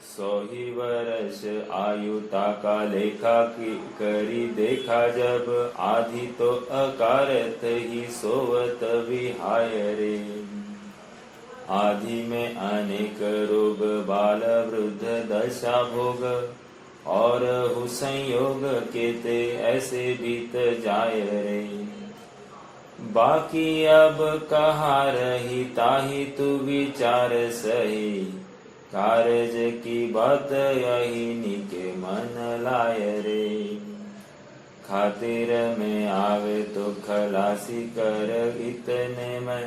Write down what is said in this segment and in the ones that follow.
सौ ही वर्ष आयुता का लेखा करी देखा जब, आधि तो अकारत ही सोवत विहाय रे। आधि में अनेक रोग बाल वृद्ध दशा भोग, और हु संयोग केते ऐसे बीत जाय रे। बाकी अब कहा रही ताही तू विचार सही, कारज की बात यही निके मन लाय रे। खातिर में आवे तो खलासी कर इतने में,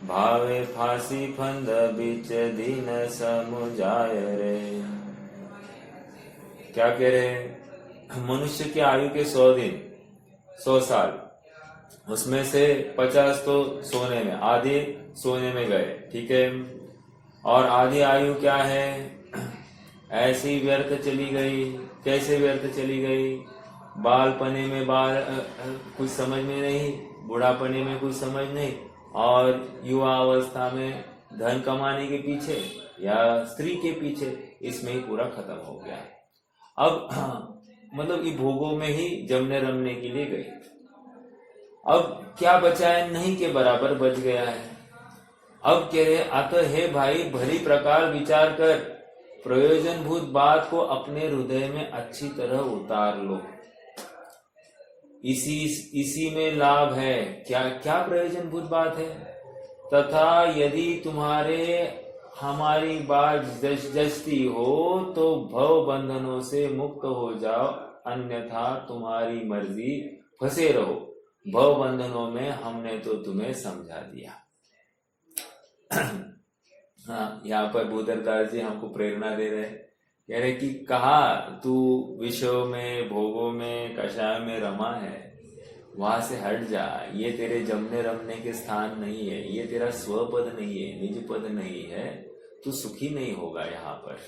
भावे फांसी फंद बीच दिन समुझाय रे। क्या कह रहे? मनुष्य की आयु के 100 दिन 100 साल, उसमें से 50 तो सोने में, आधे सोने में गए, ठीक है। और आधी आयु क्या है? ऐसी व्यर्थ चली गई। कैसे व्यर्थ चली गई? बालपने में कुछ समझ में नहीं, बुढ़ापने में कुछ समझ नहीं, और युवा अवस्था में धन कमाने के पीछे या स्त्री के पीछे, इसमें ही पूरा खत्म हो गया। अब मतलब ये भोगों में ही जमने रमने के लिए गई। अब क्या बचा है? नहीं के बराबर बच गया है। अब कह रहे अतः हे भाई, भली प्रकार विचार कर, प्रयोजनभूत बात को अपने हृदय में अच्छी तरह उतार लो। इसी में लाभ है। क्या क्या प्रयोजनभूत बात है? तथा यदि हमारी बात जचती हो तो भव बंधनों से मुक्त हो जाओ, अन्यथा तुम्हारी मर्जी, फंसे रहो भव बंधनों में, हमने तो तुम्हें समझा दिया। हाँ, यहाँ पर भूधरदास जी हमको प्रेरणा दे रहे हैं, कह रहे कि कहा तू विषयों में, भोगों में, कषाय में रमा है, वहां से हट जा। ये तेरे जमने रमने के स्थान नहीं है, ये तेरा स्वपद नहीं है, निज पद नहीं है, तू सुखी नहीं होगा। यहाँ पर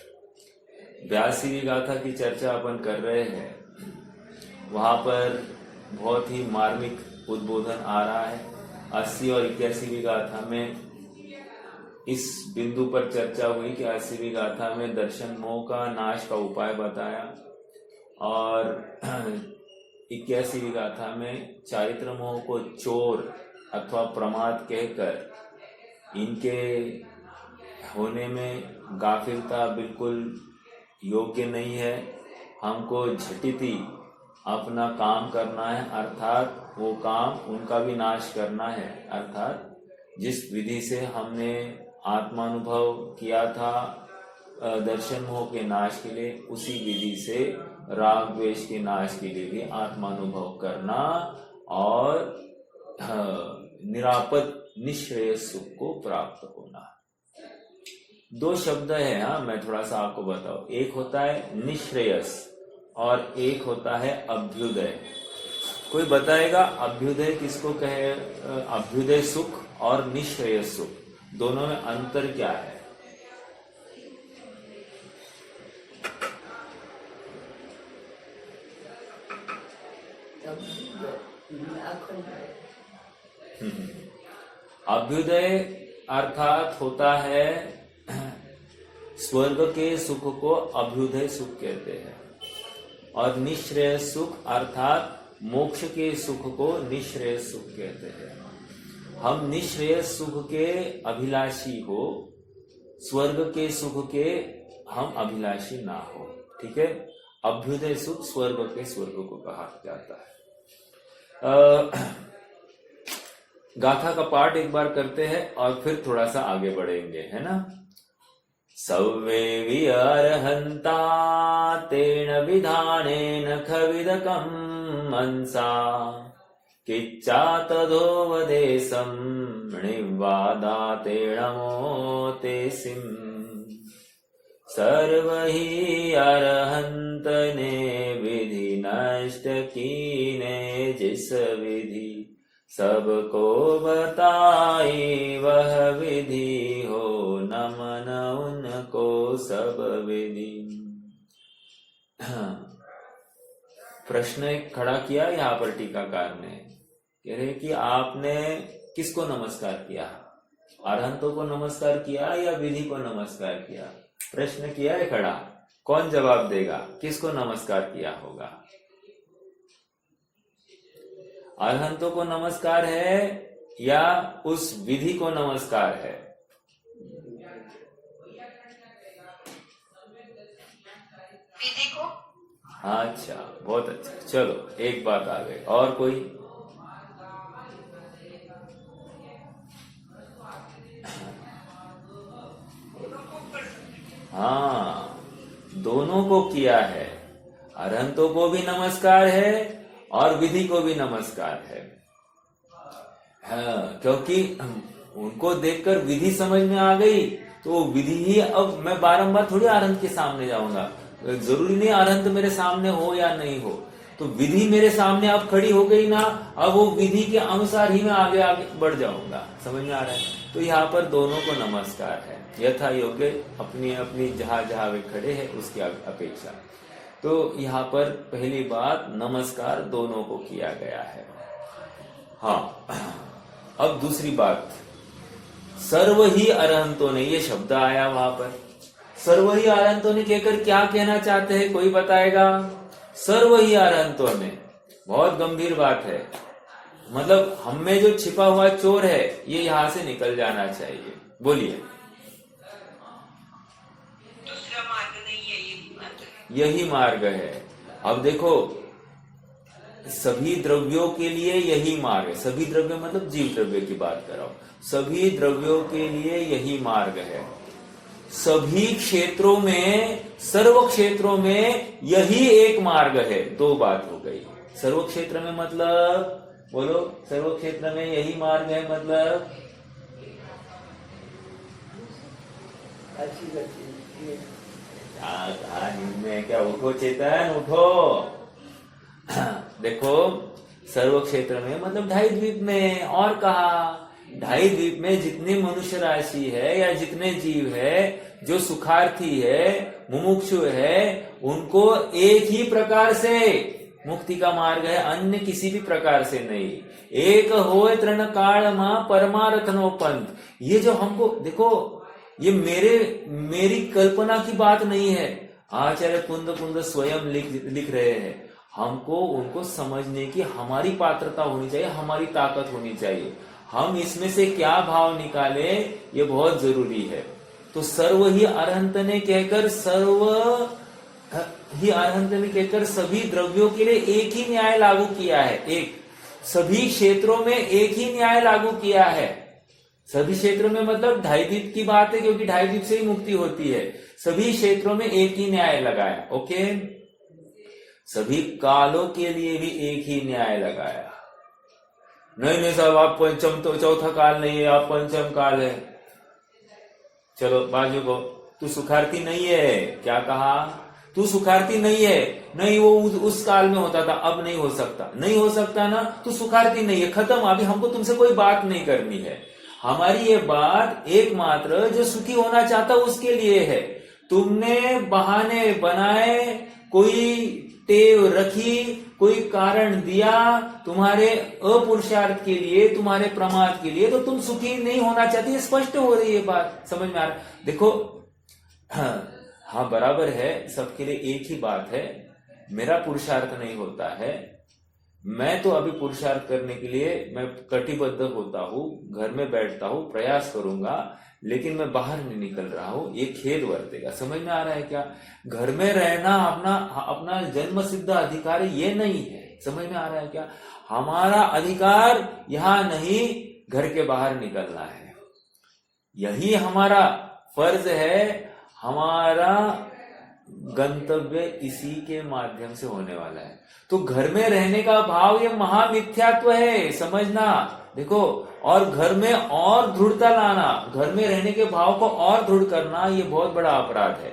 व्यासी गाथा की चर्चा अपन कर रहे हैं, वहां पर बहुत ही मार्मिक उद्बोधन आ रहा है। 80 और 81वीं गाथा में इस बिंदु पर चर्चा हुई कि 80वीं गाथा में दर्शन मोह का नाश का उपाय बताया, और 81वीं गाथा में चारित्र मोह को चोर अथवा प्रमाद कहकर इनके होने में गाफिलता बिल्कुल योग्य नहीं है। हमको झटिति अपना काम करना है, अर्थात वो काम उनका भी नाश करना है। अर्थात जिस विधि से हमने आत्मानुभव किया था दर्शन मोह के नाश के लिए, उसी विधि से राग द्वेष के नाश के लिए भी आत्मानुभव करना और निरापद निश्रेय सुख को प्राप्त होना। 2 शब्द है। हाँ, मैं थोड़ा सा आपको बताऊं। एक होता है निश्रेयस और एक होता है अभ्युदय। कोई बताएगा अभ्युदय किसको कहे? अभ्युदय सुख और निश्रेय सुख, दोनों में अंतर क्या है? अभ्युदय अर्थात होता है स्वर्ग के सुख को अभ्युदय सुख कहते हैं, और निश्रेय सुख अर्थात मोक्ष के सुख को निश्रेय सुख कहते हैं। हम निश्रेय सुख के अभिलाषी हो, स्वर्ग के सुख के हम अभिलाषी ना हो, ठीक है। अभ्युदय सुख स्वर्ग के स्वर्ग को कहा जाता है। गाथा का पाठ एक बार करते हैं और फिर थोड़ा सा आगे बढ़ेंगे, है ना। सव्वे विअर्हन्ता तेन विधानेन खविदकं मनसा, किच्चा तदोवदेशं निवादातेणमोतेसिं। सर्व ही अरहंत ने विधि नष्ट कीने जिस विधि, सबको बताई वह विधि हो, नमन उनको सब विधि। प्रश्न एक खड़ा किया यहाँ पर टीकाकार ने, कह रहे कि आपने किसको नमस्कार किया? अरहंतों को नमस्कार किया या विधि को नमस्कार किया? प्रश्न किया है खड़ा, कौन जवाब देगा? किसको नमस्कार किया होगा? अरहंतों को नमस्कार है या उस विधि को नमस्कार है? विधि को। अच्छा, बहुत अच्छा। चलो एक बात आ गई। और कोई? हाँ, दोनों को किया है। अरहंतों को भी नमस्कार है और विधि को भी नमस्कार है। हाँ, क्योंकि उनको देखकर विधि समझ में आ गई तो विधि ही। अब मैं बारंबार थोड़ी अरहंत के सामने जाऊंगा, जरूरी नहीं अरहंत मेरे सामने हो या नहीं हो, तो विधि मेरे सामने अब खड़ी हो गई ना, अब वो विधि के अनुसार ही मैं आगे आगे बढ़ जाऊंगा। समझ में आ रहा है? तो यहाँ पर दोनों को नमस्कार है, यथा योग्य अपनी अपनी जहां जहां वे खड़े हैं उसकी अपेक्षा। तो यहाँ पर पहली बात, नमस्कार दोनों को किया गया है। हाँ, अब दूसरी बात, सर्व ही अरहंतों ने, ये शब्द आया वहां पर, सर्व ही अरहंतों ने कहकर क्या कहना चाहते हैं? कोई बताएगा? सर्व ही अरहंतों ने, बहुत गंभीर बात है। मतलब हम में जो छिपा हुआ चोर है ये यहां से निकल जाना चाहिए। बोलिए। दूसरा मार्ग नहीं है, यही मार्ग है। अब देखो, सभी द्रव्यों के लिए यही मार्ग है। सभी द्रव्य मतलब जीव द्रव्य की बात कर रहा हूं। सभी द्रव्यों के लिए यही मार्ग है। सभी क्षेत्रों में, सर्व क्षेत्रों में यही एक मार्ग है। दो बात हो गई। सर्व क्षेत्र में मतलब, बोलो, सर्व क्षेत्र में यही मार्ग है मतलब क्या? उठो चेतन, उठो। देखो, सर्व क्षेत्र में मतलब ढाई द्वीप में। और कहा, ढाई द्वीप में जितने मनुष्य राशि है या जितने जीव है, जो सुखार्थी है, मुमुक्षु है, उनको एक ही प्रकार से मुक्ति का मार्ग है, अन्य किसी भी प्रकार से नहीं। एक होए तृण काल मां परमारथनो पंथ। ये जो हमको देखो, ये मेरी कल्पना की बात नहीं है, आचार्य कुंद कुंद स्वयं लिख रहे हैं। हमको उनको समझने की हमारी पात्रता होनी चाहिए, हमारी ताकत होनी चाहिए। हम इसमें से क्या भाव निकाले ये बहुत जरूरी है। तो सर्व ही अरहंत ने कहकर, सभी द्रव्यों के लिए एक ही न्याय लागू किया है। एक, सभी क्षेत्रों में एक ही न्याय लागू किया है। सभी क्षेत्रों में मतलब ढाई द्वीप की बात है, क्योंकि ढाई द्वीप से ही मुक्ति होती है। सभी क्षेत्रों में एक ही न्याय लगाया। ओके, सभी कालों के लिए भी एक ही न्याय लगाया। नहीं साहब, आप पंचम, तो चौथा काल नहीं है, आप पंचम काल है। चलो बाजू को, तू सुखार्थी नहीं है। क्या कहा? तू सुखार्थी नहीं है। नहीं, वो उस काल में होता था, अब नहीं हो सकता। नहीं हो सकता ना, तू सुखार्थी नहीं है, खत्म। अभी हमको तुमसे कोई बात नहीं करनी है। हमारी ये बात एकमात्र जो सुखी होना चाहता उसके लिए है। तुमने बहाने बनाए, कोई टेव रखी, कोई कारण दिया तुम्हारे अपुरुषार्थ के लिए, तुम्हारे प्रमाद के लिए, तो तुम सुखी नहीं होना चाहती। स्पष्ट हो रही है बात, समझ में आ रहा? देखो, हाँ बराबर है, सबके लिए एक ही बात है। मेरा पुरुषार्थ नहीं होता है, मैं तो अभी पुरुषार्थ करने के लिए मैं कटिबद्ध होता हूँ, घर में बैठता हूँ, प्रयास करूंगा, लेकिन मैं बाहर नहीं निकल रहा हूँ, ये खेद वर्तेगा। समझ में आ रहा है क्या? घर में रहना अपना जन्म सिद्ध अधिकार ये नहीं है। समझ में आ रहा है क्या? हमारा अधिकार यहाँ नहीं, घर के बाहर निकलना है। यही हमारा फर्ज है। हमारा गंतव्य इसी के माध्यम से होने वाला है। तो घर में रहने का भाव ये महामिथ्यात्व है, समझना। देखो, और घर में और दृढ़ता लाना, घर में रहने के भाव को और दृढ़ करना, ये बहुत बड़ा अपराध है।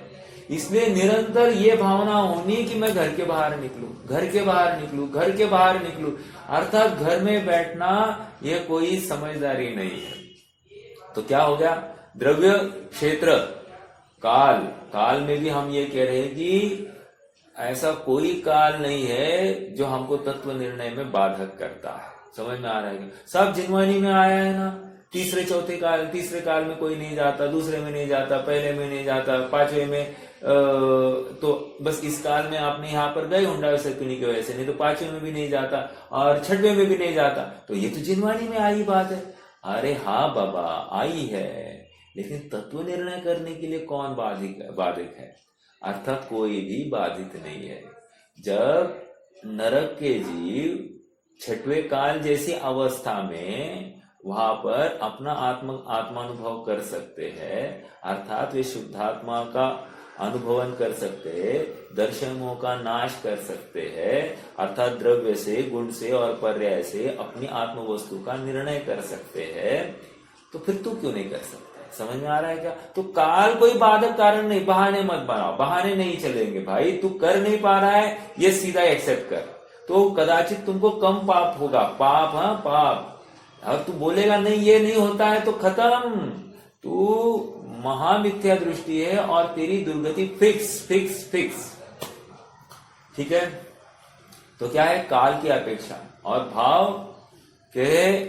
इसलिए निरंतर ये भावना होनी कि मैं घर के बाहर निकलूं, घर के बाहर निकलूं, घर के बाहर निकलूं। अर्थात घर में बैठना ये कोई समझदारी नहीं है। तो क्या हो गया? द्रव्य, क्षेत्र, काल में भी हम ये कह रहे हैं कि ऐसा कोई काल नहीं है जो हमको तत्व निर्णय में बाधक करता है। समझ में आ रहा है? सब जिनवानी में आया है ना, तीसरे काल में कोई नहीं जाता, दूसरे में नहीं जाता, पहले में नहीं जाता, पांचवे में तो बस इस काल में आपने यहाँ पर गए हुंडा सर्पिणी की वजह से, नहीं तो पांचवे में भी नहीं जाता और छठवें में भी नहीं जाता। तो ये तो जिनवाणी में आई बात है। अरे हाँ बाबा आई है, लेकिन तत्व निर्णय करने के लिए कौन बाधिक है? अर्थात कोई भी बाधित नहीं है। जब नरक के जीव छठवें काल जैसी अवस्था में वहां पर अपना आत्मानुभव कर सकते हैं, अर्थात वे शुद्धात्मा का अनुभवन कर सकते हैं, दर्शनों का नाश कर सकते हैं, अर्थात द्रव्य से, गुण से और पर्याय से अपनी आत्म वस्तु का निर्णय कर सकते हैं। तो फिर तू क्यों नहीं कर सकता? समझ में आ रहा है क्या? तो काल कोई बाधक कारण नहीं, बहाने मत बनाओ, बहाने नहीं चलेंगे भाई। तू कर नहीं पा रहा है ये सीधा एक्सेप्ट कर, तो कदाचित तुमको कम पाप होगा। पाप, हाँ पाप। और तू बोलेगा नहीं ये नहीं होता है तो खत्म, तू महामिथ्या दृष्टि है और तेरी दुर्गति फिक्स। ठीक है? तो क्या है? काल की अपेक्षा और भाव के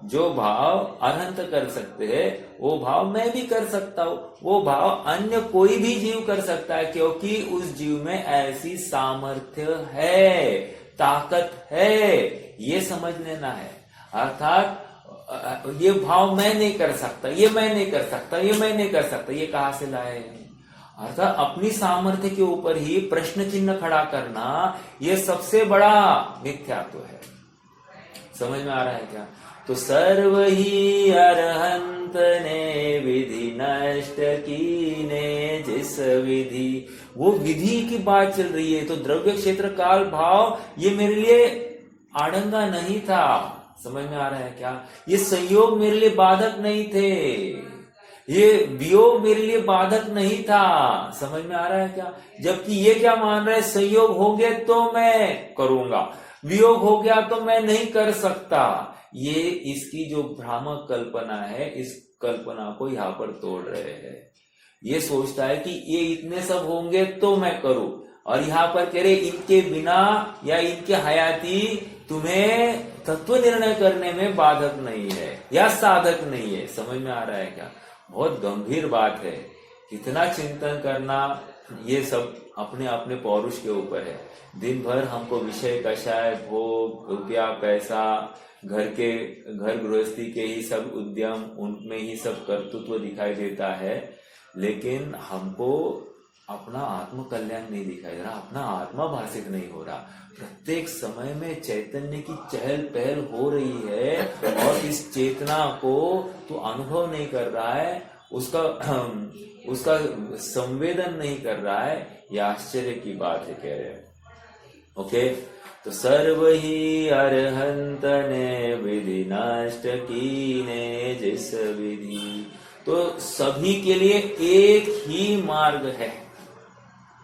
जो भाव अनंत कर सकते हैं वो भाव मैं भी कर सकता हूं, वो भाव अन्य कोई भी जीव कर सकता है, क्योंकि उस जीव में ऐसी सामर्थ्य है, ताकत है, ये समझ लेना है। अर्थात ये भाव मैं नहीं कर सकता, ये मैं नहीं कर सकता, ये मैं नहीं कर सकता, ये कहां से लाए? अर्थात अपनी सामर्थ्य के ऊपर ही प्रश्न चिन्ह खड़ा करना, ये सबसे बड़ा मिथ्यात्व है। समझ में आ रहा है क्या? तो सर्व ही अरहंत ने विधि नष्ट की ने जिस विधि, वो विधि की बात चल रही है। तो द्रव्य क्षेत्र काल भाव ये मेरे लिए आडंगा नहीं था। समझ में आ रहा है क्या? ये संयोग मेरे लिए बाधक नहीं थे, ये वियोग मेरे लिए बाधक नहीं था। समझ में आ रहा है क्या? जबकि ये क्या मान रहा है? संयोग हो गया तो मैं करूंगा, वियोग हो गया तो मैं नहीं कर सकता। ये इसकी जो भ्रामक कल्पना है, इस कल्पना को यहाँ पर तोड़ रहे हैं। ये सोचता है कि ये इतने सब होंगे तो मैं करूं, और यहाँ पर कह रहे इनके बिना या इनके हयाती तुम्हें तत्व निर्णय करने में बाधक नहीं है या साधक नहीं है। समझ में आ रहा है क्या? बहुत गंभीर बात है। कितना चिंतन करना, ये सब अपने अपने पौरुष के ऊपर है। दिन भर हमको विषय कषाय, भोग, रुपया, पैसा, घर गृहस्थी के ही सब उद्यम, उनमें ही सब कर्तृत्व दिखाई देता है, लेकिन हमको अपना आत्म कल्याण नहीं दिखाई दे रहा, अपना आत्मा भाषित नहीं हो रहा। प्रत्येक समय में चैतन्य की चहल पहल हो रही है और इस चेतना को तू अनुभव नहीं कर रहा है, उसका संवेदन नहीं कर रहा है। यह आश्चर्य की बात है, कह रहे हैं। ओके, तो सर्व ही अरहंत ने विधि नष्ट की ने जिस विधि, तो सभी के लिए एक ही मार्ग है।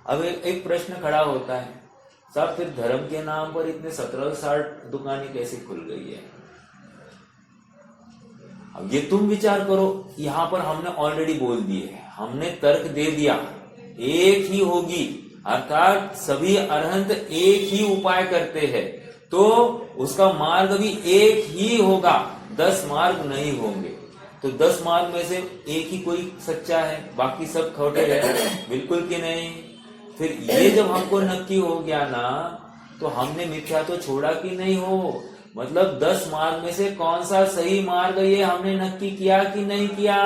अब एक प्रश्न खड़ा होता है, साहब फिर धर्म के नाम पर इतने 17-60 दुकानें कैसे खुल गई है? अब ये तुम विचार करो। यहां पर हमने ऑलरेडी बोल दिए, हमने तर्क दे दिया, एक ही होगी, अर्थात सभी अरहंत एक ही उपाय करते हैं, तो उसका मार्ग भी एक ही होगा, 10 मार्ग नहीं होंगे। तो 10 मार्ग में से एक ही कोई सच्चा है, बाकी सब खोटे हैं? बिल्कुल कि नहीं। फिर ये जब हमको नक्की हो गया ना, तो हमने मिथ्या तो छोड़ा कि नहीं हो, मतलब 10 मार्ग में से कौन सा सही मार्ग ये हमने नक्की किया कि नहीं किया,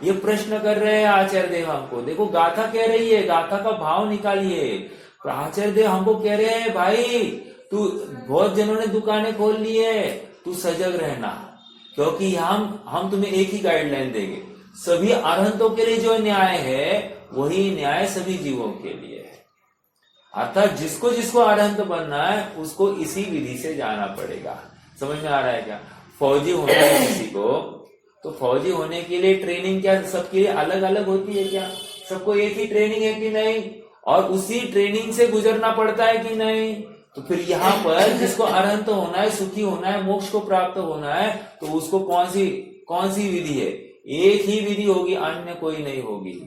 ये प्रश्न कर रहे हैं आचार्य देव हमको। देखो गाथा कह रही है, गाथा का भाव निकालिए। आचार्य देव हमको कह रहे हैं भाई तू, बहुत जनों ने दुकानें खोल ली है, तू सजग रहना, क्योंकि हम तुम्हें एक ही गाइडलाइन देंगे। सभी अरहंतों के लिए जो न्याय है वही न्याय सभी जीवों के लिए है। अर्थात जिसको जिसको अरहंत बनना है उसको इसी विधि से जाना पड़ेगा। समझ में आ रहा है क्या? फौजी होना है किसी को, तो फौजी होने के लिए ट्रेनिंग क्या सबके लिए अलग अलग होती है क्या? सबको एक ही ट्रेनिंग है कि नहीं? और उसी ट्रेनिंग से गुजरना पड़ता है कि नहीं? तो फिर यहाँ पर जिसको अरहंत होना है, सुखी होना है, मोक्ष को प्राप्त होना है, तो उसको कौन सी विधि है? एक ही विधि होगी, अन्य कोई नहीं होगी।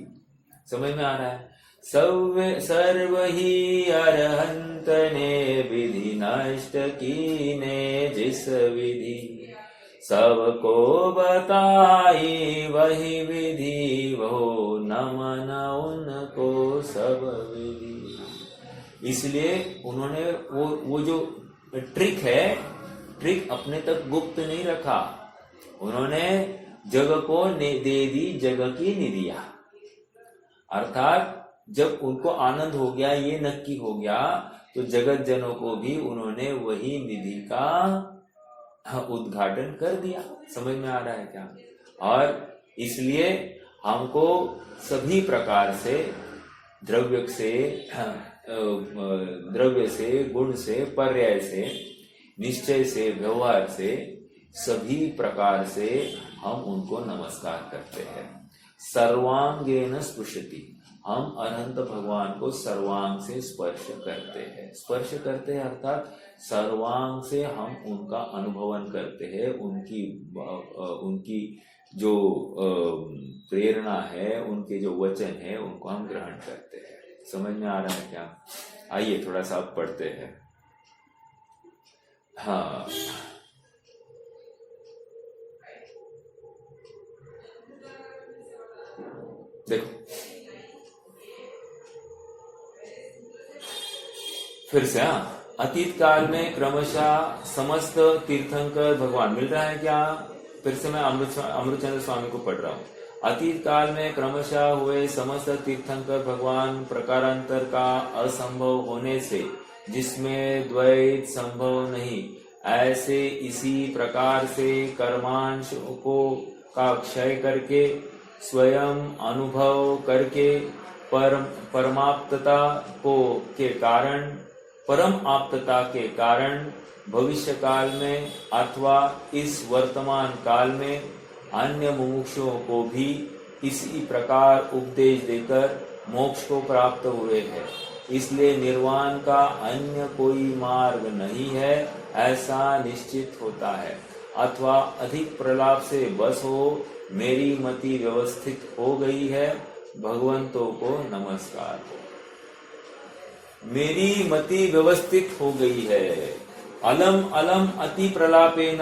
समझ में आ रहा है? सर्व ही अरहंत ने विधि नष्ट की ने जिस विधि, सबको बताई वही विधि, वो नमन उनको सब विधि। इसलिए उन्होंने वो जो ट्रिक अपने तक गुप्त नहीं रखा, उन्होंने जग को दे दी जग की निधिया। अर्थात जब उनको आनंद हो गया, ये नक्की हो गया, तो जगत जनों को भी उन्होंने वही निधि का उद्घाटन कर दिया। समझ में आ रहा है क्या? और इसलिए हमको सभी प्रकार से द्रव्य से, गुण से, पर्याय से, निश्चय से, व्यवहार से, सभी प्रकार से हम उनको नमस्कार करते हैं। सर्वांगेन स्पृशति, हम अनंत भगवान को सर्वांग से स्पर्श करते हैं। स्पर्श करते हैं अर्थात सर्वांग से हम उनका अनुभवन करते हैं, उनकी जो प्रेरणा है, उनके जो वचन है, उनको हम ग्रहण करते हैं। समझ में आ रहा है क्या? आइए थोड़ा सा अब पढ़ते हैं। हाँ, देखो फिर से। अतीत काल में क्रमशः समस्त तीर्थंकर भगवान, मिल रहा है क्या? फिर से मैं अमृतचंद्र स्वामी को पढ़ रहा हूँ। अतीत काल में क्रमशः हुए समस्त तीर्थंकर भगवान प्रकारांतर का असंभव होने से, जिसमें द्वैत संभव नहीं, ऐसे इसी प्रकार से कर्मांश को का क्षय करके, स्वयं अनुभव करके, परमाप्तता के कारण भविष्य काल में अथवा इस वर्तमान काल में अन्य मुमुक्षुओं को भी इसी प्रकार उपदेश देकर मोक्ष को प्राप्त हुए हैं। इसलिए निर्वाण का अन्य कोई मार्ग नहीं है, ऐसा निश्चित होता है। अथवा अधिक प्रलाप से बस हो, मेरी मति व्यवस्थित हो गई है, भगवंतों को नमस्कार हो। मेरी मति व्यवस्थित हो गई है। अलम अलम अति प्रलापेन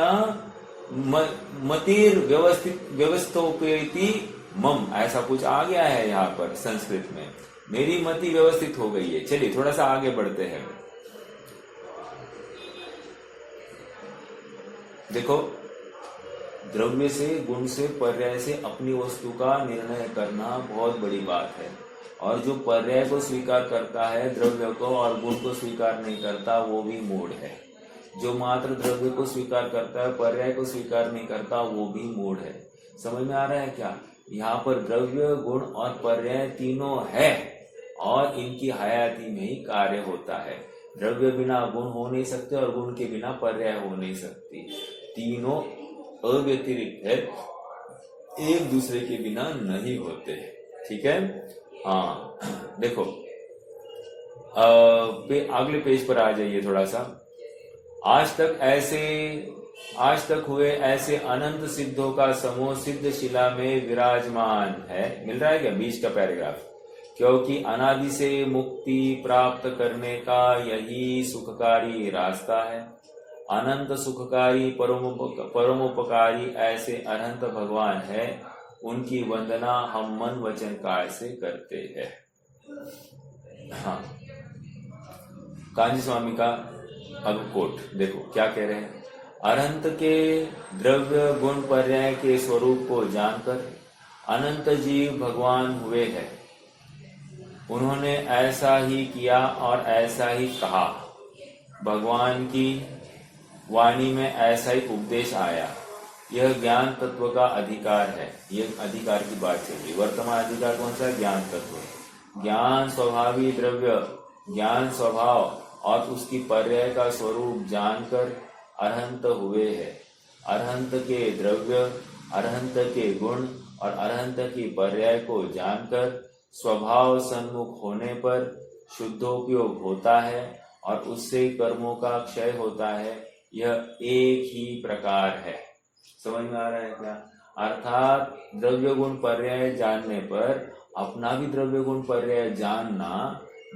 मतिर व्यवस्थोपेति मम, ऐसा कुछ आ गया है यहाँ पर संस्कृत में। मेरी मति व्यवस्थित हो गई है। चलिए थोड़ा सा आगे बढ़ते हैं। देखो, द्रव्य से, गुण से, पर्याय से अपनी वस्तु का निर्णय करना बहुत बड़ी बात है। और जो पर्याय को स्वीकार करता है द्रव्य को और गुण को स्वीकार नहीं करता, वो भी मूढ़ है। जो मात्र द्रव्य को स्वीकार करता है, पर्याय को स्वीकार नहीं करता, वो भी मूढ़ है। समझ में आ रहा है क्या? यहाँ पर द्रव्य, गुण और पर्याय तीनों है और इनकी हयाती में ही कार्य होता है। द्रव्य बिना गुण हो नहीं सकते और गुण के बिना पर्याय हो नहीं सकती। तीनों अव्यतिरिक्त है, एक दूसरे के बिना नहीं होते। ठीक है? हाँ, देखो अगले पेज पर आ जाइए थोड़ा सा। आज तक हुए ऐसे अनंत सिद्धों का समूह सिद्ध शिला में विराजमान है। मिल रहा है क्या? बीच का पैराग्राफ। क्योंकि अनादि से मुक्ति प्राप्त करने का यही सुखकारी रास्ता है। अनंत सुखकारी परमोपकारी ऐसे अनंत भगवान है, उनकी वंदना हम मन वचन काया से करते हैं। हाँ, कांजी स्वामी का अब कोट देखो क्या कह रहे हैं। अनंत के द्रव्य गुण पर्याय के स्वरूप को जानकर अनंत जीव भगवान हुए हैं। उन्होंने ऐसा ही किया और ऐसा ही कहा। भगवान की वाणी में ऐसा ही उपदेश आया। यह ज्ञान तत्व का अधिकार है। यह अधिकार की बात चल रही। वर्तमान अधिकार कौन सा? ज्ञान तत्व। ज्ञान स्वभावी द्रव्य, ज्ञान स्वभाव और उसकी पर्याय का स्वरूप जानकर अरहंत हुए हैं। अरहंत के द्रव्य, अरहंत के गुण और अरहंत की पर्याय को जानकर स्वभाव सन्मुख होने पर शुद्धोपयोग होता है और उससे कर्मों का क्षय होता है। यह एक ही प्रकार है। समझ में आ रहा है क्या? अर्थात द्रव्य गुण पर्याय जानने पर अपना भी द्रव्य गुण पर्याय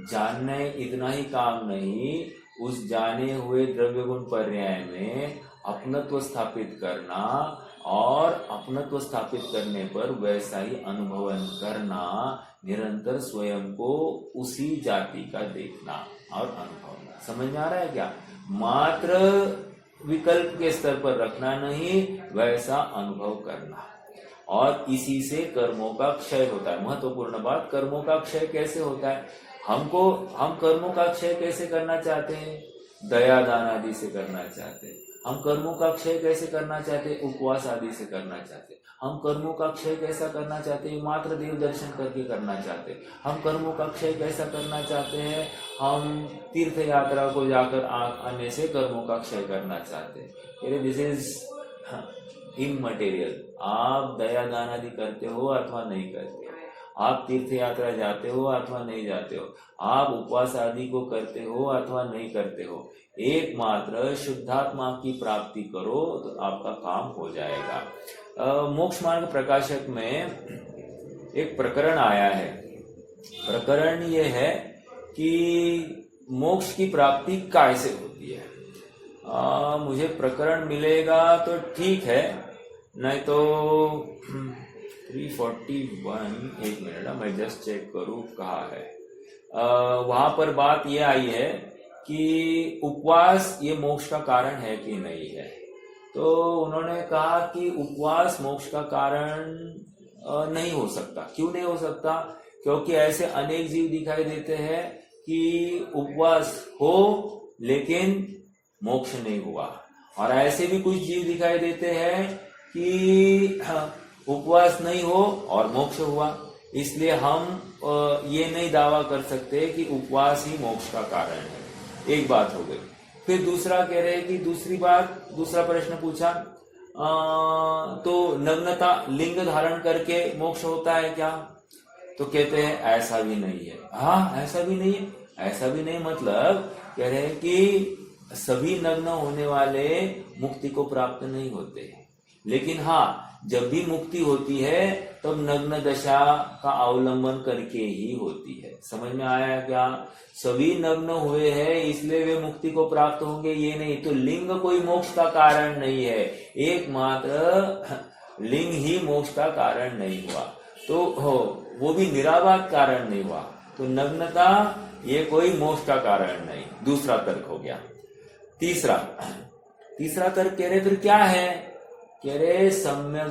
जानने इतना ही काम नहीं, उस जाने हुए द्रव्य गुण पर्याय में अपनत्व स्थापित करना और अपनत्व स्थापित करने पर वैसा ही अनुभवन करना, निरंतर स्वयं को उसी जाति का देखना और अनुभवना। समझ में आ रहा है क्या? मात्र विकल्प के स्तर पर रखना नहीं, वैसा अनुभव करना। और इसी से कर्मों का क्षय होता है। महत्वपूर्ण बात, कर्मों का क्षय कैसे होता है? हम कर्मों का क्षय कैसे करना चाहते हैं? दया दान आदि से करना चाहते हैं। हम कर्मों का क्षय कैसे करना चाहते हैं? उपवास आदि से करना चाहते हैं। हम कर्मों का क्षय कैसा करना चाहते हैं? मात्र देव दर्शन करके करना चाहते हैं। हम कर्मों का क्षय कैसा करना चाहते हैं? हम तीर्थ यात्रा को जाकर आने से कर्मों का क्षय करना चाहते हैं। This is immaterial. आप दया दान आदि करते हो अथवा नहीं करते हो, आप तीर्थ यात्रा जाते हो अथवा नहीं जाते हो, आप उपवास आदि को करते हो अथवा नहीं करते हो, एकमात्र शुद्धात्मा की प्राप्ति करो तो आपका काम हो जाएगा। मोक्ष मार्ग प्रकाशक में एक प्रकरण आया है। प्रकरण ये है कि मोक्ष की प्राप्ति कैसे होती है। मुझे प्रकरण मिलेगा तो ठीक है, नहीं तो 341, एक मिनट मैं जस्ट चेक करूं कहाँ है। वहां पर बात ये आई है कि उपवास ये मोक्ष का कारण है कि नहीं है। तो उन्होंने कहा कि उपवास मोक्ष का कारण नहीं हो सकता। क्यों नहीं हो सकता? क्योंकि ऐसे अनेक जीव दिखाई देते हैं कि उपवास हो लेकिन मोक्ष नहीं हुआ, और ऐसे भी कुछ जीव दिखाई देते हैं कि उपवास नहीं हो और मोक्ष हुआ। इसलिए हम ये नहीं दावा कर सकते कि उपवास ही मोक्ष का कारण है। एक बात हो गई। फिर दूसरा कह रहे हैं कि दूसरा प्रश्न पूछा, तो नग्नता लिंग धारण करके मोक्ष होता है क्या? तो कहते हैं ऐसा भी नहीं है। हाँ, ऐसा भी नहीं है। ऐसा भी नहीं मतलब कह रहे हैं कि सभी नग्न होने वाले मुक्ति को प्राप्त नहीं होते, लेकिन हाँ, जब भी मुक्ति होती है तब नग्न दशा का अवलंबन करके ही होती है। समझ में आया क्या? सभी नग्न हुए हैं इसलिए वे मुक्ति को प्राप्त होंगे ये नहीं। तो लिंग कोई मोक्ष का कारण नहीं है, एकमात्र लिंग ही मोक्ष का कारण नहीं हुआ। तो वो भी निराबाद कारण नहीं हुआ, तो नग्नता ये कोई मोक्ष का कारण नहीं। दूसरा तर्क हो गया। तीसरा तर्क कह रहे फिर क्या है? कह रहे सम्यक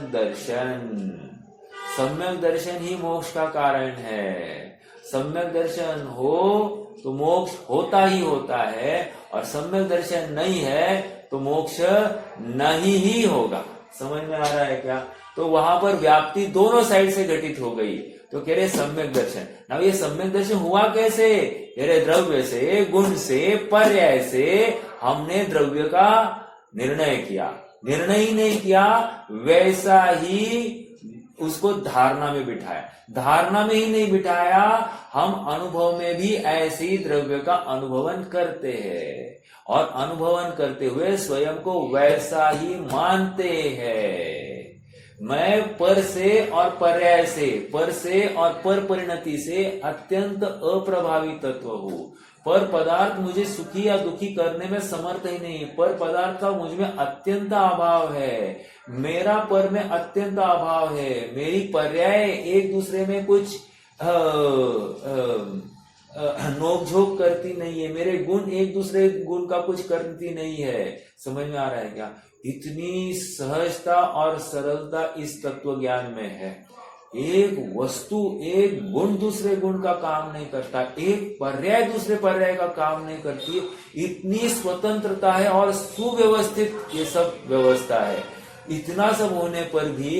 दर्शन ही मोक्ष का कारण है। सम्यक दर्शन हो तो मोक्ष होता ही होता है, और सम्यक दर्शन नहीं है तो मोक्ष नहीं ही होगा। समझ में आ रहा है क्या? तो वहां पर व्याप्ति दोनों साइड से घटित हो गई। तो कह रहे सम्यक दर्शन। ना ये सम्यक दर्शन हुआ कैसे? कह रहे द्रव्य से, गुण से, पर्याय से हमने द्रव्य का निर्णय किया। निर्णय ही नहीं किया, वैसा ही उसको धारणा में बिठाया। धारणा में ही नहीं बिठाया, हम अनुभव में भी ऐसे ही द्रव्य का अनुभवन करते हैं, और अनुभवन करते हुए स्वयं को वैसा ही मानते हैं। मैं पर से और पर्याय से, पर से और पर परिणति से अत्यंत अप्रभावी तत्व हूँ। पर पदार्थ मुझे सुखी या दुखी करने में समर्थ ही नहीं। पर पदार्थ का मुझ में अत्यंत अभाव है, मेरा पर में अत्यंत अभाव है। मेरी पर्याय एक दूसरे में कुछ नोकझोंक करती नहीं है, मेरे गुण एक दूसरे गुण का कुछ करती नहीं है। समझ में आ रहा है क्या? इतनी सहजता और सरलता इस तत्व ज्ञान में है। एक वस्तु, एक गुण दूसरे गुण का काम नहीं करता, एक पर्याय दूसरे पर्याय का काम नहीं करती। इतनी स्वतंत्रता है और सुव्यवस्थित ये सब व्यवस्था है। इतना सब होने पर भी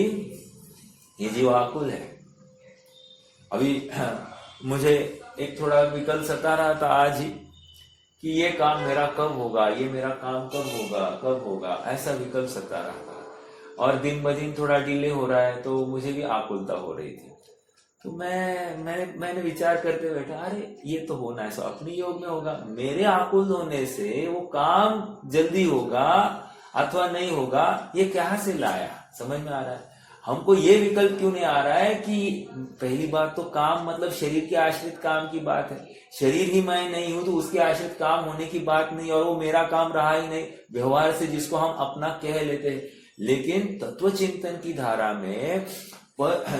ये जीव आकुल है। अभी मुझे एक थोड़ा विकल्प सता रहा था आज ही कि ये काम मेरा कब होगा, ये मेरा काम कब होगा, ऐसा विकल्प सता रहा था। और दिन ब दिन थोड़ा डिले हो रहा है, तो मुझे भी आकुलता हो रही थी। तो मैंने विचार करते बैठा, अरे ये तो होना है, सो अपनी योग में होगा। मेरे आकुल होने से वो काम जल्दी होगा अथवा नहीं होगा, ये कहाँ से लाया? समझ में आ रहा है? हमको ये विकल्प क्यों नहीं आ रहा है कि पहली बात तो काम मतलब शरीर के आश्रित काम की बात है। शरीर ही मैं नहीं हूं तो उसके आश्रित काम होने की बात नहीं, और वो मेरा काम रहा ही नहीं व्यवहार से, जिसको हम अपना कह लेते हैं। लेकिन तत्व चिंतन की धारा में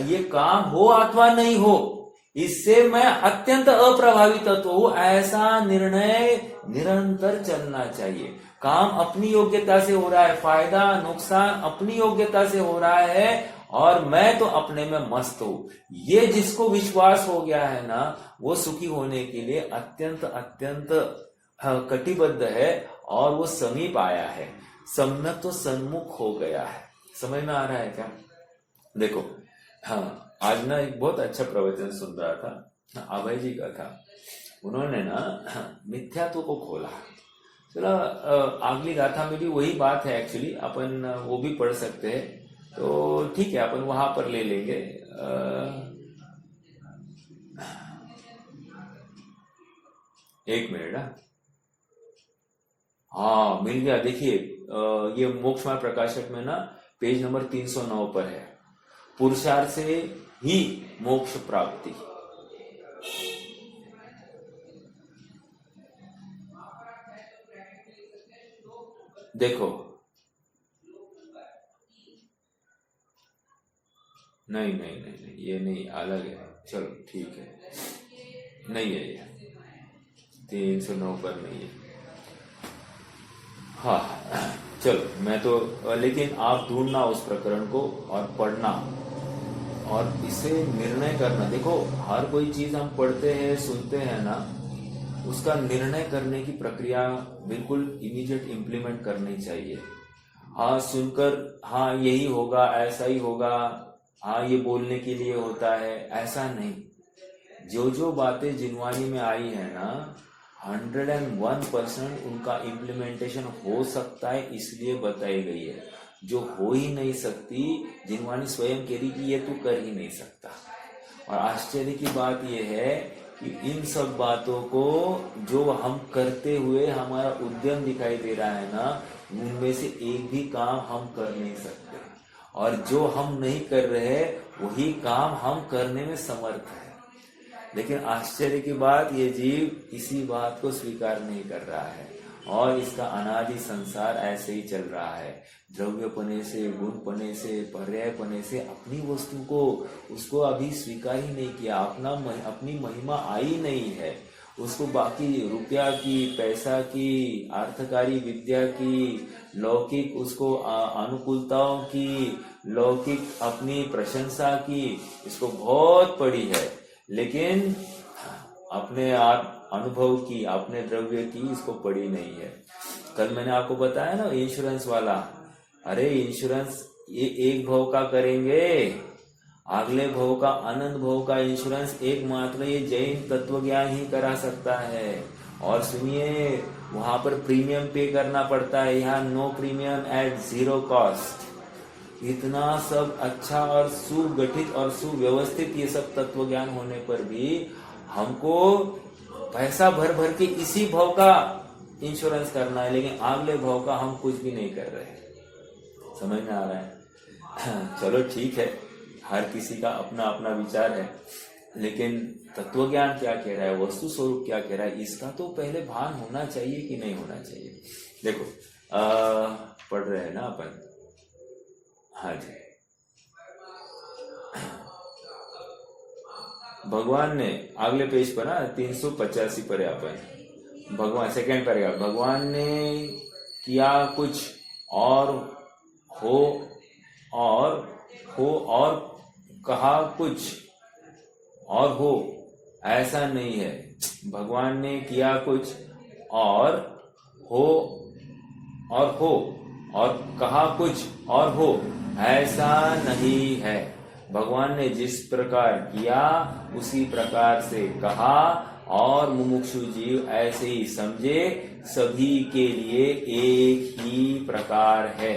ये काम हो अथवा नहीं हो, इससे मैं अत्यंत अप्रभावित हूं, ऐसा निर्णय निरंतर चलना चाहिए। काम अपनी योग्यता से हो रहा है, फायदा नुकसान अपनी योग्यता से हो रहा है, और मैं तो अपने में मस्त हूं। ये जिसको विश्वास हो गया है ना, वो सुखी होने के लिए अत्यंत अत्यंत कटिबद्ध है, और वो समीप आया है, सम्यक तो सन्मुख हो गया है। समझ में आ रहा है क्या? देखो, हाँ, आज ना एक बहुत अच्छा प्रवचन सुन रहा था, अभय जी का था। उन्होंने ना मिथ्यात्व को खोला। चलो, अगली गाथा में भी वही बात है एक्चुअली, अपन वो भी पढ़ सकते हैं, तो ठीक है, अपन वहां पर ले लेंगे। एक मिनट। हाँ, मिल गया। देखिए, ये मोक्षमार्ग प्रकाशक में ना पेज नंबर 309 पर है, पुरुषार्थ से ही मोक्ष प्राप्ति। देखो, नहीं नहीं नहीं नहीं, ये नहीं, अलग है। चलो ठीक है, नहीं है ये, 309 पर नहीं है। हाँ चलो, मैं तो, लेकिन आप ढूंढना उस प्रकरण को और पढ़ना, और इसे निर्णय करना। देखो, हर कोई चीज हम पढ़ते हैं सुनते हैं ना, उसका निर्णय करने की प्रक्रिया बिल्कुल इमीडिएट इम्प्लीमेंट करनी चाहिए। हाँ, सुनकर हाँ यही होगा, ऐसा ही होगा, हाँ ये बोलने के लिए होता है, ऐसा नहीं। जो जो बातें जिनवानी में आई है ना, 101% उनका इम्प्लीमेंटेशन हो सकता है, इसलिए बताई गई है। जो हो ही नहीं सकती, जिनवानी स्वयं कह रही कि ये तू कर ही नहीं सकता। और आश्चर्य की बात यह है कि इन सब बातों को जो हम करते हुए हमारा उद्यम दिखाई दे रहा है ना, उनमें से एक भी काम हम कर नहीं सकते, और जो हम नहीं कर रहे वही काम हम करने में समर्थ है। लेकिन आश्चर्य की बात, ये जीव इसी बात को स्वीकार नहीं कर रहा है, और इसका अनादि संसार ऐसे ही चल रहा है। द्रव्यपने से, गुणपने से, पर्यायपने से अपनी वस्तु को उसको अभी स्वीकार ही नहीं किया, अपनी महिमा आई नहीं है उसको। बाकी रुपया की, पैसा की, अर्थकारी विद्या की, लौकिक उसको अनुकूलताओं की, लौकिक अपनी प्रशंसा की, इसको बहुत पड़ी है, लेकिन अपने आप अनुभव की, अपने द्रव्य की इसको पड़ी नहीं है। कल मैंने आपको बताया ना इंश्योरेंस वाला, अरे इंश्योरेंस ये एक भव का करेंगे, अगले भव का, अनंत भव का इंश्योरेंस एकमात्र ये जैन तत्वज्ञान ही करा सकता है। और सुनिए, वहां पर प्रीमियम पे करना पड़ता है, यहाँ नो प्रीमियम एट 0 कॉस्ट। इतना सब अच्छा और सुगठित और सुव्यवस्थित ये सब तत्वज्ञान होने पर भी हमको पैसा भर भर के इसी भव का इंश्योरेंस करना है, लेकिन अगले भव का हम कुछ भी नहीं कर रहे। समझ में आ रहा है? चलो ठीक है, हर किसी का अपना अपना विचार है, लेकिन तत्वज्ञान क्या कह रहा है, वस्तु स्वरूप क्या कह रहा है, इसका तो पहले भान होना चाहिए कि नहीं होना चाहिए। देखो, पढ़ रहे हैं ना अपन। हाँ जी, भगवान ने अगले पेज पर ना 385 पर है अपन। भगवान, सेकेंड पैराग्राफ, भगवान ने किया कुछ और हो और कहा कुछ और हो, ऐसा नहीं है। भगवान ने किया कुछ और हो और कहा कुछ और हो, ऐसा नहीं है। भगवान ने जिस प्रकार किया उसी प्रकार से कहा, और मुमुक्षु जीव ऐसे ही समझे, सभी के लिए एक ही प्रकार है।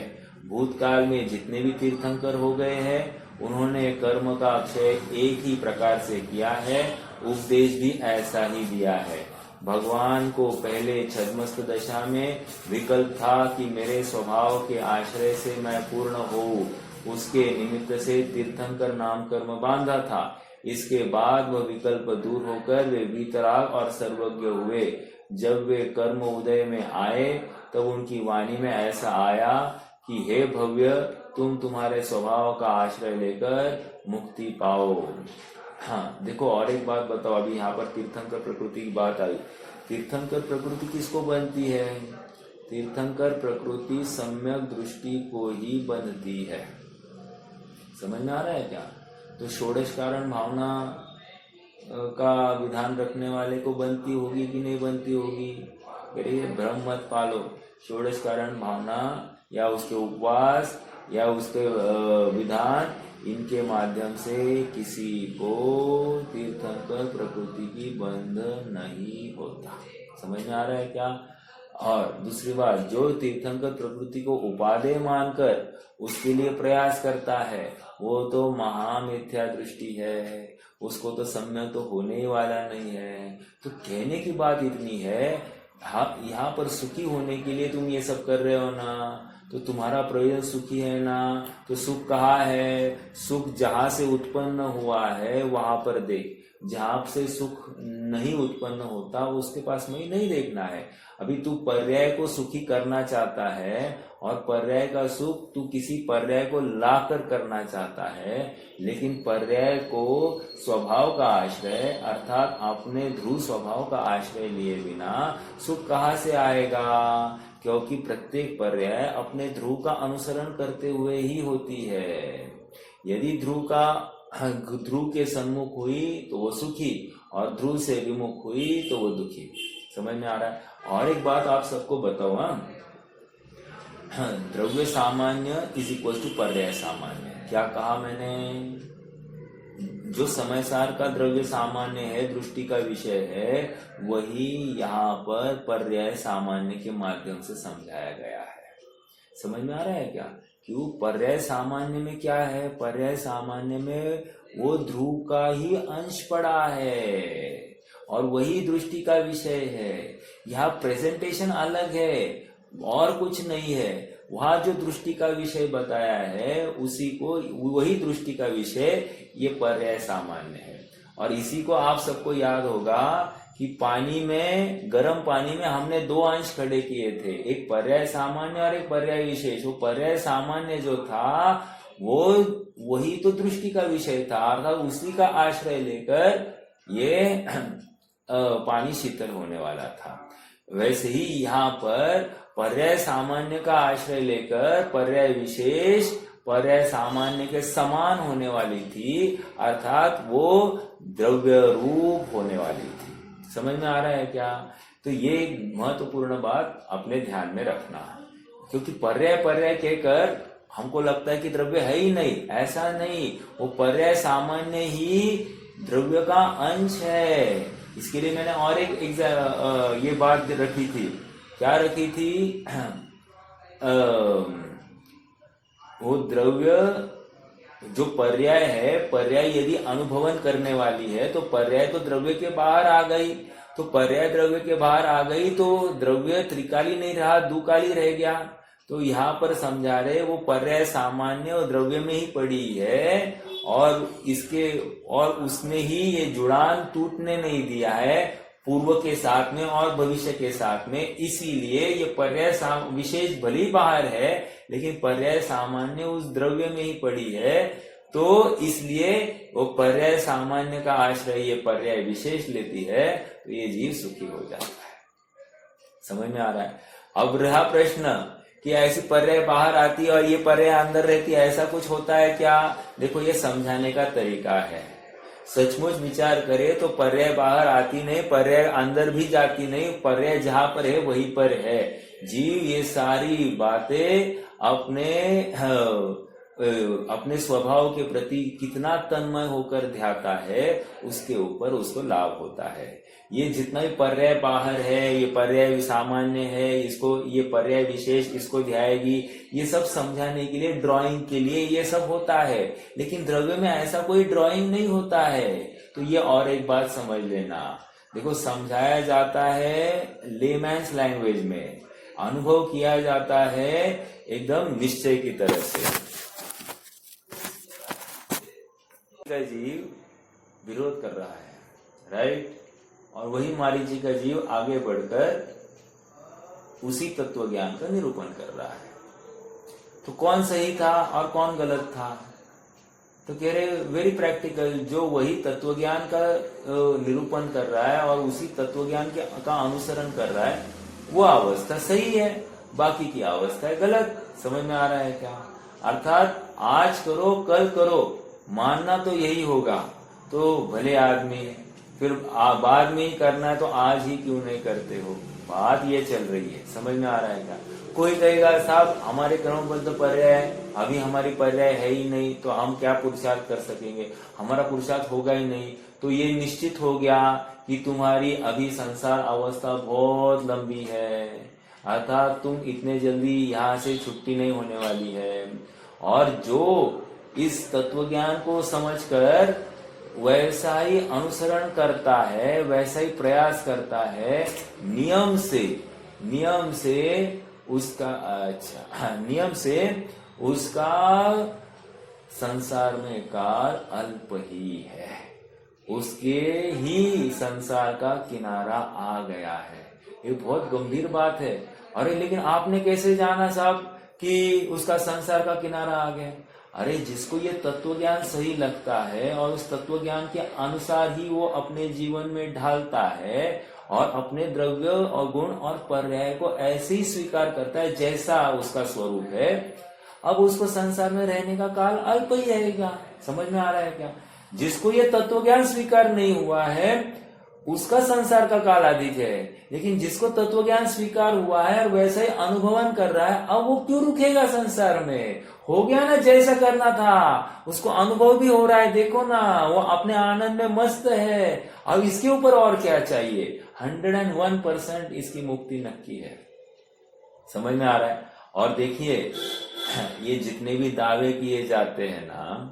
भूतकाल में जितने भी तीर्थंकर हो गए हैं, उन्होंने कर्म का अक्षय एक ही प्रकार से किया है, उपदेश भी ऐसा ही दिया है। भगवान को पहले छद्मस्त दशा में विकल्प था कि मेरे स्वभाव के आश्रय से मैं पूर्ण हो, उसके निमित्त से तीर्थंकर नाम कर्म बांधा था। इसके बाद वह विकल्प दूर होकर वे वीतराग और सर्वज्ञ हुए। जब वे कर्म उदय में आए तब उनकी वाणी में ऐसा आया कि हे भव्य, तुम तुम्हारे स्वभाव का आश्रय लेकर मुक्ति पाओ। हाँ देखो, और एक बात बताओ, अभी यहाँ पर तीर्थंकर प्रकृति की बात आई। तीर्थंकर प्रकृति किसको बनती है? तीर्थंकर प्रकृति सम्यक दृष्टि को ही बनती है। समझ में आ रहा है क्या? तो षोडश कारण भावना का विधान रखने वाले को बनती होगी कि नहीं बनती होगी? करिए, भ्रम मत पालो। षोडश कारण भावना या उसके उपवास या उसके विधान, इनके माध्यम से किसी को तीर्थंकर प्रकृति की बंध नहीं होता। समझ में आ रहा है क्या? और दूसरी बात, जो तीर्थंकर प्रकृति को उपादेय मानकर उसके लिए प्रयास करता है, वो तो महामिथ्या दृष्टि है, उसको तो सम्यक तो होने ही वाला नहीं है। तो कहने की बात इतनी है, यहाँ पर सुखी होने के लिए तुम ये सब कर रहे हो ना, तो तुम्हारा प्रयोजन सुखी है ना। तो सुख कहाँ है? सुख जहाँ से उत्पन्न हुआ है वहां पर देख। जहाँ से सुख नहीं उत्पन्न होता उसके पास में ही नहीं देखना है। अभी तू पर्याय को सुखी करना चाहता है और पर्याय का सुख तू किसी पर्याय को लाकर करना चाहता है, लेकिन पर्याय को स्वभाव का आश्रय अर्थात अपने ध्रुव स्वभाव का आश्रय लिए बिना सुख कहाँ से आएगा? क्योंकि प्रत्येक पर्याय अपने ध्रुव का अनुसरण करते हुए ही होती है। यदि ध्रुव के सन्मुख हुई तो वो सुखी और ध्रुव से विमुख हुई तो वो दुखी। समझ में आ रहा है? और एक बात आप सबको बताओ, द्रव्य सामान्य इज इक्वल टू पर्याय सामान्य। क्या कहा मैंने? जो समय सार का द्रव्य सामान्य है, दृष्टि का विषय है, वही यहाँ पर पर्याय सामान्य के माध्यम से समझाया गया है। समझ में आ रहा है क्या? क्यों? पर्याय सामान्य में क्या है? पर्याय सामान्य में वो ध्रुव का ही अंश पड़ा है और वही दृष्टि का विषय है। यहाँ प्रेजेंटेशन अलग है और कुछ नहीं है। वहां जो दृष्टि का विषय बताया है उसी को, वही दृष्टि का विषय ये पर्याय सामान्य है। और इसी को आप सबको याद होगा कि पानी में, गर्म पानी में हमने दो अंश खड़े किए थे, एक पर्याय सामान्य और एक पर्याय विशेष। वो पर्याय सामान्य जो था वो वही तो दृष्टि का विषय था, अर्थात उसी का आश्रय लेकर ये पानी शीतल होने वाला था। वैसे ही यहाँ पर पर्याय सामान्य का आश्रय लेकर पर्याय विशेष पर्याय सामान्य के समान होने वाली थी, अर्थात वो द्रव्य रूप होने वाली थी। समझ में आ रहा है क्या? तो ये एक महत्वपूर्ण बात अपने ध्यान में रखना, क्योंकि पर्याय पर्याय कहकर हमको लगता है कि द्रव्य है ही नहीं। ऐसा नहीं, वो पर्याय सामान्य ही द्रव्य का अंश है। इसके लिए मैंने और एक ये बात रखी थी। क्या रखी थी? वो द्रव्य जो पर्याय है, पर्याय यदि अनुभवन करने वाली है तो पर्याय तो द्रव्य के बाहर आ गई। तो पर्याय द्रव्य के बाहर आ गई तो द्रव्य त्रिकाली नहीं रहा, दुकाली रह गया। तो यहाँ पर समझा रहे वो पर्याय सामान्य और द्रव्य में ही पड़ी है और इसके और उसने ही ये जुड़ान टूटने नहीं दिया है पूर्व के साथ में और भविष्य के साथ में। इसीलिए ये पर्याय विशेष भली बाहर है लेकिन पर्याय सामान्य उस द्रव्य में ही पड़ी है। तो इसलिए वो पर्याय सामान्य का आश्रय ये पर्याय विशेष लेती है तो ये जीव सुखी हो जाता है। समझ में आ रहा है? अब रहा प्रश्न कि ऐसी पर्याय बाहर आती है और ये पर्याय अंदर रहती है, ऐसा कुछ होता है क्या? देखो, ये समझाने का तरीका है। सचमुच विचार करे तो पर्याय बाहर आती नहीं, पर्याय अंदर भी जाती नहीं, पर्याय जहां पर है वहीं पर है। जीव ये सारी बातें अपने स्वभाव के प्रति कितना तन्मय होकर ध्याता है उसके ऊपर उसको लाभ होता है। ये जितना भी पर्याय बाहर है, ये पर्याय सामान्य है, इसको ये पर्याय विशेष इसको ध्याएगी, ये सब समझाने के लिए, ड्राइंग के लिए ये सब होता है। लेकिन द्रव्य में ऐसा कोई ड्राइंग नहीं होता है। तो ये और एक बात समझ लेना। देखो, समझाया जाता है लेमैन्स लैंग्वेज में, अनुभव किया जाता है एकदम निश्चय की तरफ से। का जीव विरोध कर रहा है, राइट, और वही मारीची का जीव आगे बढ़कर उसी तत्व ज्ञान का निरूपण कर रहा है। तो कौन सही था और कौन गलत था? तो कह रहे वेरी प्रैक्टिकल, जो वही तत्व ज्ञान का निरूपण कर रहा है और उसी तत्व ज्ञान का अनुसरण कर रहा है, वो अवस्था सही है, बाकी की अवस्था है गलत। समझ में आ रहा है क्या? अर्थात आज करो कल करो, मानना तो यही होगा, तो भले आदमी, फिर बाद में ही करना है तो आज ही क्यों नहीं करते हो, बात ये चल रही है। समझ में आ रहा है क्या? कोई कहेगा साहब हमारे क्रमबद्ध पर्याय अभी हमारी पर्याय है ही नहीं, तो हम क्या पुरुषार्थ कर सकेंगे, हमारा पुरुषार्थ होगा ही नहीं। तो ये निश्चित हो गया कि तुम्हारी अभी संसार अवस्था बहुत लंबी है, अर्थात तुम इतने जल्दी यहाँ से छुट्टी नहीं होने वाली है। और जो इस तत्व ज्ञान को समझकर वैसा ही अनुसरण करता है, वैसा ही प्रयास करता है, नियम से उसका संसार में काल अल्प ही है, उसके ही संसार का किनारा आ गया है। ये बहुत गंभीर बात है। अरे लेकिन आपने कैसे जाना साहब कि उसका संसार का किनारा आ गया? अरे जिसको ये तत्व ज्ञान सही लगता है और उस तत्व ज्ञान के अनुसार ही वो अपने जीवन में ढालता है और अपने द्रव्य और गुण और पर्याय को ऐसे ही स्वीकार करता है जैसा उसका स्वरूप है, अब उसको संसार में रहने का काल अल्प ही रहेगा। समझ में आ रहा है क्या? जिसको ये तत्व ज्ञान स्वीकार नहीं हुआ है उसका संसार का काल अधिक है, लेकिन जिसको तत्व ज्ञान स्वीकार हुआ है और वैसा ही अनुभवन कर रहा है, अब वो क्यों रुकेगा संसार में? हो गया ना जैसा करना था, उसको अनुभव भी हो रहा है, देखो ना वो अपने आनंद में मस्त है। अब इसके ऊपर और क्या चाहिए? 101% इसकी मुक्ति नक्की है। समझ में आ रहा है? और देखिए ये जितने भी दावे किए जाते हैं ना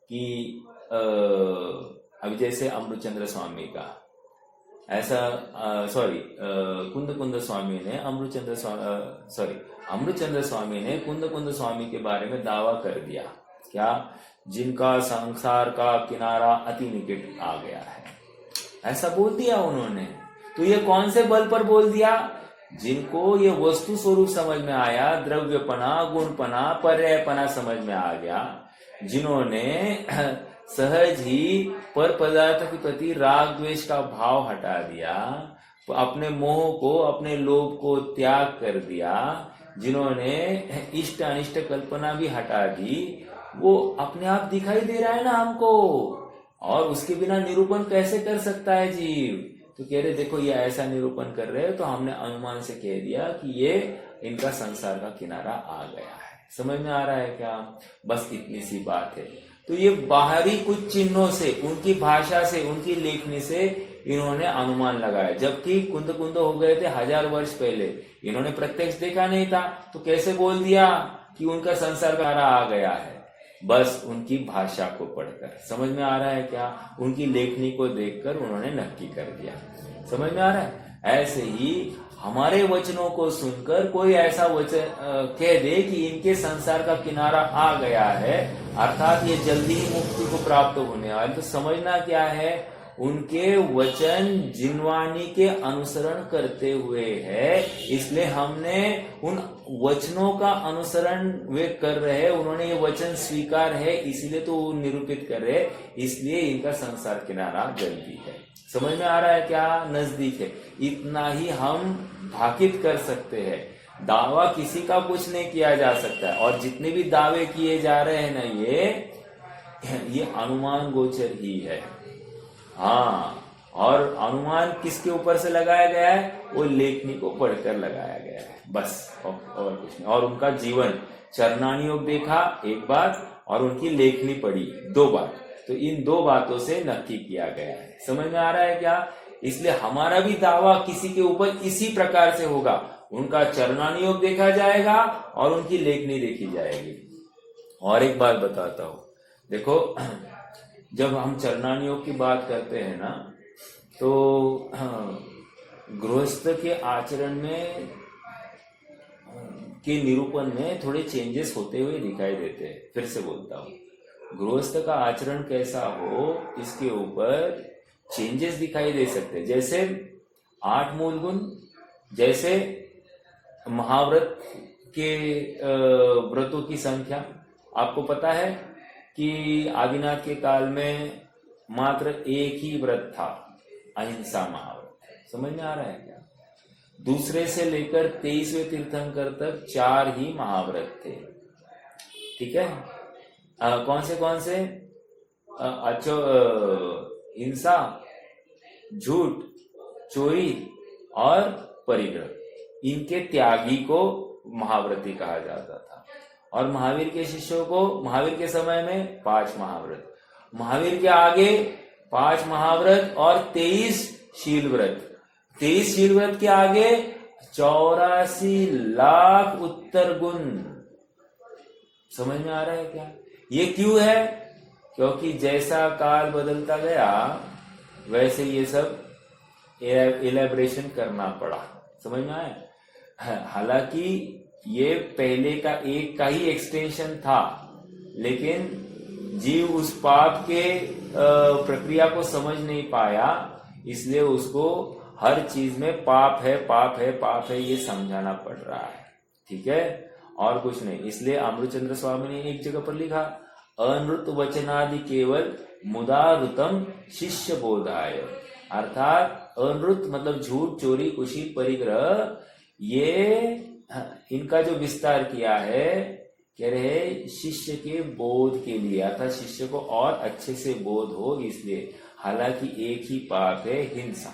कि अभी जैसे अमृतचंद्र स्वामी का ऐसा कुंद स्वामी ने अमृतचंद्र स्वामी ने कुंद स्वामी के बारे में दावा कर दिया, क्या? जिनका संसार का किनारा अति निकट आ गया है, ऐसा बोल दिया उन्होंने। तो ये कौन से बल पर बोल दिया? जिनको ये वस्तु स्वरूप समझ में आया, द्रव्यपना, गुणपना, पर्यायपना समझ में आ गया, जिन्होंने सहज ही पर पदार्थ के प्रति राग द्वेष का भाव हटा दिया, अपने मोह को, अपने लोभ को त्याग कर दिया, जिन्होंने इष्ट अनिष्ट कल्पना भी हटा दी, वो अपने आप दिखाई दे रहा है ना हमको। और उसके बिना निरूपण कैसे कर सकता है जीव? तो कह रहे देखो ये ऐसा निरूपण कर रहे हैं, तो हमने अनुमान से कह दिया कि ये इनका संसार का किनारा आ गया है। समझ में आ रहा है क्या? बस इतनी सी बात है। तो ये बाहरी कुछ चिन्हों से, उनकी भाषा से, उनकी लेखनी से इन्होंने अनुमान लगाया, जबकि कुंद हो गए थे 1000 वर्ष पहले, इन्होंने प्रत्यक्ष देखा नहीं था, तो कैसे बोल दिया कि उनका संसार का किनारा आ गया है? बस उनकी भाषा को पढ़कर। समझ में आ रहा है क्या? उनकी लेखनी को देखकर उन्होंने नक्की कर दिया। समझ में आ रहा है? ऐसे ही हमारे वचनों को सुनकर कोई ऐसा वचन कह दे कि इनके संसार का किनारा आ गया है, अर्थात ये जल्दी ही मुक्ति को प्राप्त होने वाले, तो समझना क्या है? उनके वचन जिनवाणी के अनुसरण करते हुए है, इसलिए हमने उन वचनों का अनुसरण वे कर रहे, उन्होंने ये वचन स्वीकार है, इसलिए तो वो निरूपित कर रहे, इसलिए इनका संसार किनारा जल्दी है। समझ में आ रहा है क्या? नजदीक है। इतना ही हम भाकित कर सकते हैं, दावा किसी का कुछ नहीं किया जा सकता है। और जितने भी दावे किए जा रहे हैं ना, ये अनुमान गोचर ही है। हाँ, और अनुमान किसके ऊपर से लगाया गया है? वो लेखनी को पढ़कर लगाया गया है, बस और कुछ नहीं। और उनका जीवन चरणानी योग देखा एक बार, और उनकी लेखनी पढ़ी 2 बार, तो इन 2 बातों से नक्की किया गया है। समझ में आ रहा है क्या? इसलिए हमारा भी दावा किसी के ऊपर इसी प्रकार से होगा, उनका चरणानी योग देखा जाएगा और उनकी लेखनी देखी जाएगी। और एक बात बताता हूं, देखो जब हम चरणानी योग की बात करते हैं ना, तो गृहस्थ के आचरण में के निरूपण में थोड़े चेंजेस होते हुए दिखाई देते हैं। फिर से बोलता हूँ, गृहस्थ का आचरण कैसा हो इसके ऊपर चेंजेस दिखाई दे सकते हैं। जैसे 8 मूल गुण, जैसे महाव्रत के व्रतों की संख्या। आपको पता है कि आदिनाथ के काल में मात्र एक ही व्रत था, अहिंसा महाव्रत। समझ में आ रहा है क्या? दूसरे से लेकर 23वें तीर्थंकर तक 4 ही महाव्रत थे। ठीक है? कौन से? हिंसा, झूठ, चोरी और परिग्रह। इनके त्यागी को महाव्रती कहा जाता था। और महावीर के शिष्यों को महावीर के समय में 5 महाव्रत, महावीर के आगे 5 महाव्रत और 23 शील व्रत। 23 शील व्रत के आगे 84 लाख उत्तर गुण। समझ में आ रहा है क्या? ये क्यों है? क्योंकि जैसा काल बदलता गया वैसे ये सब इलेबरेशन करना पड़ा। समझ में आया? हालांकि ये पहले का एक का ही एक्सटेंशन था, लेकिन जीव उस पाप के प्रक्रिया को समझ नहीं पाया, इसलिए उसको हर चीज में पाप है पाप है पाप है ये समझाना पड़ रहा है। ठीक है? और कुछ नहीं। इसलिए अमृतचंद्र स्वामी ने एक जगह पर लिखा, अनृत वचनादि केवल मुदारुतम शिष्य बोधाय। अर्थात अनृत मतलब झूठ, चोरी, कुशी, परिग्रह, ये इनका जो विस्तार किया है, कह रहे शिष्य के बोध के लिए, अर्थात शिष्य को और अच्छे से बोध हो इसलिए। हालांकि एक ही पाप है, हिंसा।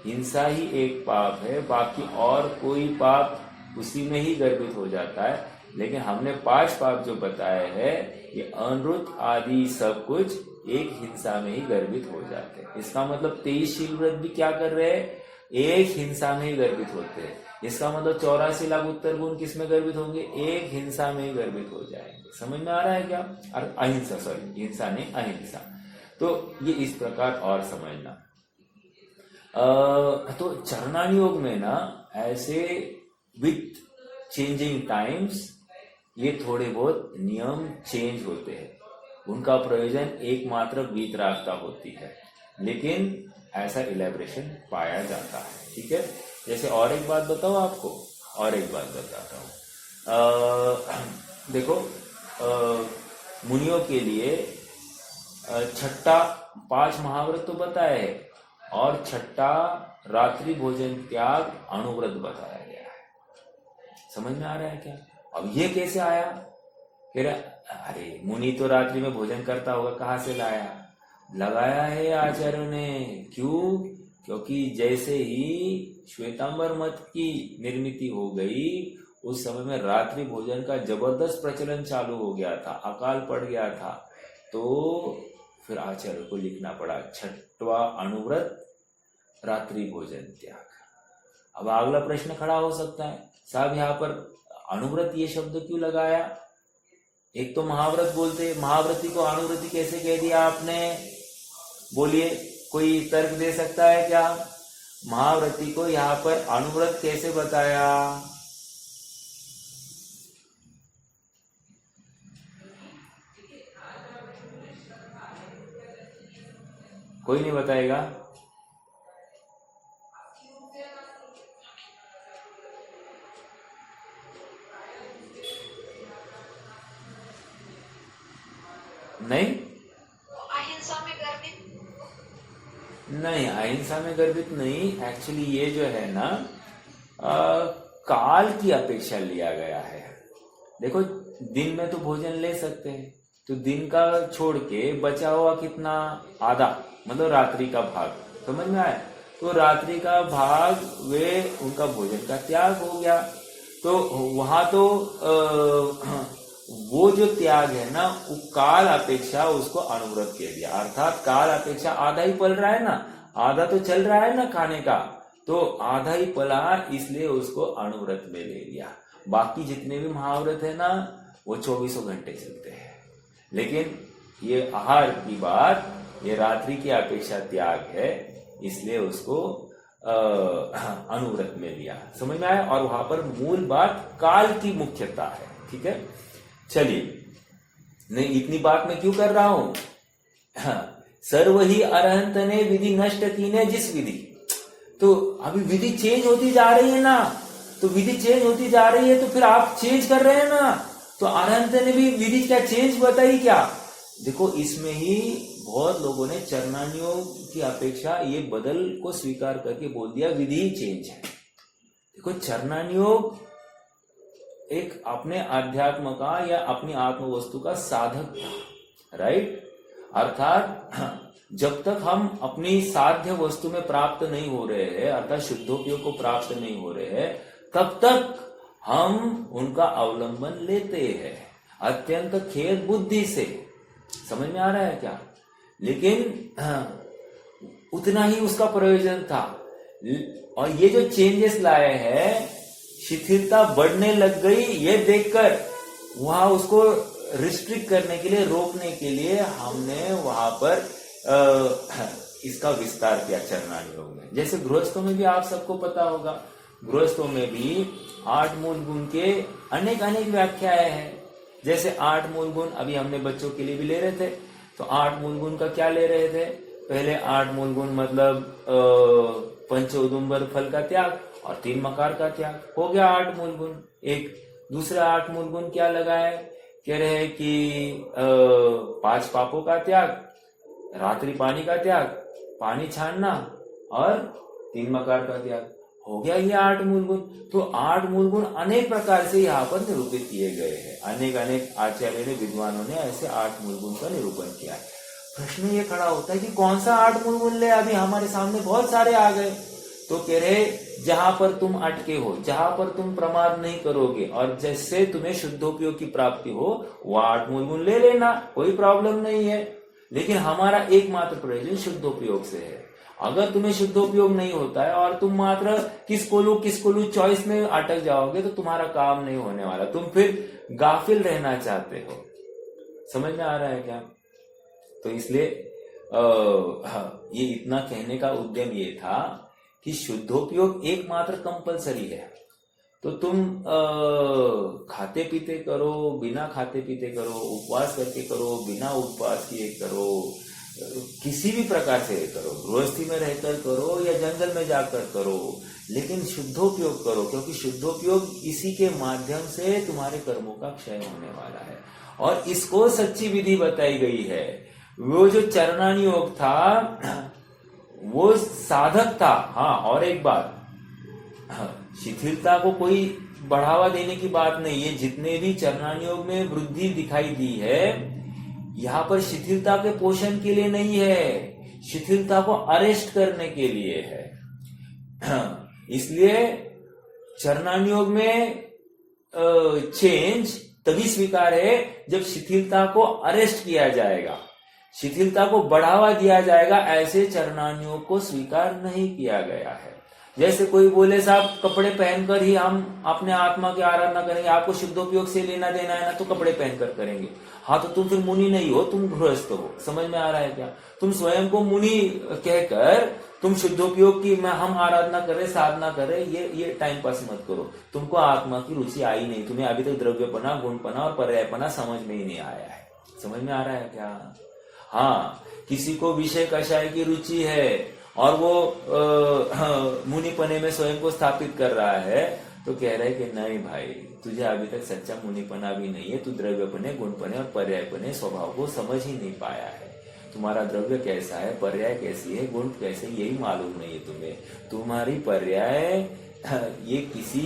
हिंसा ही एक पाप है, बाकी और कोई पाप उसी में ही गर्भित हो जाता है। लेकिन हमने 5 पाप जो बताए हैं, ये अनृत आदि सब कुछ एक हिंसा में ही गर्भित हो जाते हैं। इसका मतलब 23 शील व्रत भी क्या कर रहे हैं? एक हिंसा में ही गर्भित होते हैं। इसका मतलब 84 लाख उत्तर गुण किस में गर्भित होंगे? एक हिंसा में ही गर्भित हो जाएंगे। समझ में आ रहा है क्या? अहिंसा, सॉरी, हिंसा नहीं, अहिंसा। तो ये इस प्रकार और समझना। तो चरणान योग में ना ऐसे विथ चेंजिंग टाइम्स ये थोड़े बहुत नियम चेंज होते हैं। उनका प्रयोजन एकमात्र वीतरागता होती है, लेकिन ऐसा इलेबरेशन पाया जाता है। ठीक है? जैसे और एक बात बताओ आपको, और एक बात बताता हूँ। देखो, मुनियों के लिए छठा 5 महाव्रत तो बताया है, और छठा रात्रि भोजन त्याग अणुव्रत बताया गया है। समझ में आ रहा है क्या? अब ये कैसे आया? फिर अरे मुनि तो रात्रि में भोजन करता होगा, कहाँ से लाया? लगाया है आचार्यों ने। क्यों? क्योंकि जैसे ही श्वेतांबर मत की निर्मिति हो गई, उस समय में रात्रि भोजन का जबरदस्त प्रचलन चालू हो गया था, अकाल पड़ गया था। तो फिर आचार्य को लिखना पड़ा 6वां अणुव्रत रात्रि भोजन त्याग। अब अगला प्रश्न खड़ा हो सकता है, साहब यहाँ पर अणुव्रत ये शब्द क्यों लगाया? एक तो महाव्रत बोलते, महाव्रती को अणुव्रती कैसे कह दिया आपने? बोलिए, कोई तर्क दे सकता है क्या? महाव्रती को यहाँ पर अणुव्रत कैसे बताया? कोई नहीं बताएगा? नहीं, अहिंसा में गर्भित नहीं, अहिंसा में गर्भित नहीं। एक्चुअली ये जो है ना, काल की अपेक्षा लिया गया है। देखो, दिन में तो भोजन ले सकते हैं, तो दिन का छोड़ के बचा हुआ कितना? आधा, मतलब रात्रि का भाग। समझ में आया? तो रात्रि का भाग वे उनका भोजन का त्याग हो गया। तो वहां तो वो जो त्याग है ना, वो काल अपेक्षा उसको अणुव्रत कह दिया। अर्थात काल अपेक्षा आधा ही पल रहा है ना, आधा तो चल रहा है ना खाने का, तो आधा ही पला, इसलिए उसको अणुव्रत में ले लिया। बाकी जितने भी महाव्रत है ना, वो 24 घंटे चलते हैं। लेकिन ये आहार की बात, ये रात्रि की अपेक्षा त्याग है, इसलिए उसको अणुव्रत में लिया। समझ में आया? और वहां पर मूल बात काल की मुख्यता है। ठीक है? चलिए, नहीं, इतनी बात मैं क्यों कर रहा हूं? सर्व ही अरहंत ने विधि नष्ट की ने जिस विधि। तो अभी विधि चेंज होती जा रही है ना, तो विधि चेंज होती जा रही है तो फिर आप चेंज कर रहे हैं ना। तो अरहंत ने भी विधि क्या चेंज बताई क्या? देखो, इसमें ही बहुत लोगों ने चरणानियों की अपेक्षा ये बदल को स्वीकार करके बोल दिया विधि ही चेंज है। देखो, चरणानियोग एक अपने अध्यात्म का या अपनी आत्म वस्तु का साधक था, राइट। अर्थात जब तक हम अपनी साध्य वस्तु में प्राप्त नहीं हो रहे हैं, अर्थात शुद्धोपयोग को प्राप्त नहीं हो रहे हैं, तब तक हम उनका अवलंबन लेते हैं अत्यंत खेद बुद्धि से। समझ में आ रहा है क्या? लेकिन उतना ही उसका प्रयोजन था। और ये जो चेंजेस लाए हैं, शिथिलता बढ़ने लग गई, ये देखकर वहां उसको रिस्ट्रिक्ट करने के लिए, रोकने के लिए हमने वहां पर इसका विस्तार किया चरणानियोग में। जैसे गृहस्थों में भी आप सबको पता होगा, गृहस्थों में भी 8 मूल गुण के अनेक अनेक व्याख्याएं हैं। जैसे 8 मूल गुण अभी हमने बच्चों के लिए भी ले रहे थे, तो 8 मूल गुण का क्या ले रहे थे? पहले 8 मूल गुण मतलब पंच उदुम्बर फल का त्याग और 3 मकार का त्याग, हो गया 8 मूल गुण। एक दूसरा 8 मूल गुण क्या लगाए? कह रहे हैं कि 5 पापों का त्याग, रात्रि पानी का त्याग, पानी छानना और 3 मकार का त्याग, हो गया ये 8 मूल गुण। तो 8 मूल गुण अनेक प्रकार से यहाँ पर निरूपित किए गए हैं। अनेक अनेक आचार्य ने, विद्वानों ने ऐसे 8 मूल गुण का निरूपण किया है। प्रश्न ये खड़ा होता है कि कौन सा 8 मूल गुण ले? अभी हमारे सामने बहुत सारे आ गए। तो कह रहे, जहां पर तुम अटके हो, जहां पर तुम प्रमाद नहीं करोगे और जैसे तुम्हें शुद्धोपयोग की प्राप्ति हो, वो 8 मूल गुण ले लेना, कोई प्रॉब्लम नहीं है। लेकिन हमारा एकमात्र प्रयोजन शुद्धोपयोग से है। अगर तुम्हें शुद्धोपयोग नहीं होता है और तुम मात्र किसको लू चॉइस में अटक जाओगे, तो तुम्हारा काम नहीं होने वाला, तुम फिर गाफिल रहना चाहते हो। समझ में आ रहा है क्या? तो इसलिए ये इतना कहने का उद्यम ये था कि शुद्धोपयोग एकमात्र कंपलसरी है। तो तुम खाते पीते करो, बिना खाते पीते करो, उपवास करके करो, बिना उपवास किए करो, किसी भी प्रकार से करो, गृहस्थी में रहकर करो या जंगल में जाकर करो, लेकिन शुद्धोपयोग करो, क्योंकि शुद्धोपयोग इसी के माध्यम से तुम्हारे कर्मों का क्षय होने वाला है। और इसको सच्ची विधि बताई गई है। वो जो चरणानियोग था वो साधक था। हाँ, और एक बात, शिथिलता को कोई बढ़ावा देने की बात नहीं है। जितने भी चरणानियोग में वृद्धि दिखाई दी है, यहां पर शिथिलता के पोषण के लिए नहीं है, शिथिलता को अरेस्ट करने के लिए है। इसलिए चरणानियोग में चेंज तभी स्वीकार है जब शिथिलता को अरेस्ट किया जाएगा, शिथिलता को बढ़ावा दिया जाएगा। ऐसे चरणानियोग को स्वीकार नहीं किया गया है। जैसे कोई बोले, साहब कपड़े पहनकर ही हम अपने आत्मा की आराधना करेंगे, आपको शुद्धोपयोग से लेना देना है ना, तो कपड़े पहनकर करेंगे। हाँ, तो तुम फिर मुनि नहीं हो, तुम गृहस्थ हो। समझ में आ रहा है क्या? तुम स्वयं को मुनि कहकर तुम शुद्धोपयोग की हम आराधना कर रहे, साधना कर रहे, ये टाइम पास मत करो। तुमको आत्मा की रुचि आई नहीं, तुम्हें अभी तक द्रव्यपना, गुणपना और पर्यायपना समझ में ही नहीं आया है। समझ में आ रहा है क्या? हाँ, किसी को विषय कषाय की रुचि है और वो मुनिपने में स्वयं को स्थापित कर रहा है, तो कह रहा है कि नहीं भाई, तुझे अभी तक सच्चा मुनिपना भी नहीं है, तू द्रव्यपने, गुणपने और पर्यायपने स्वभाव को समझ ही नहीं पाया है। तुम्हारा द्रव्य कैसा है, पर्याय कैसी है, गुण कैसे, यही मालूम नहीं है तुम्हें। तुम्हारी पर्याय ये किसी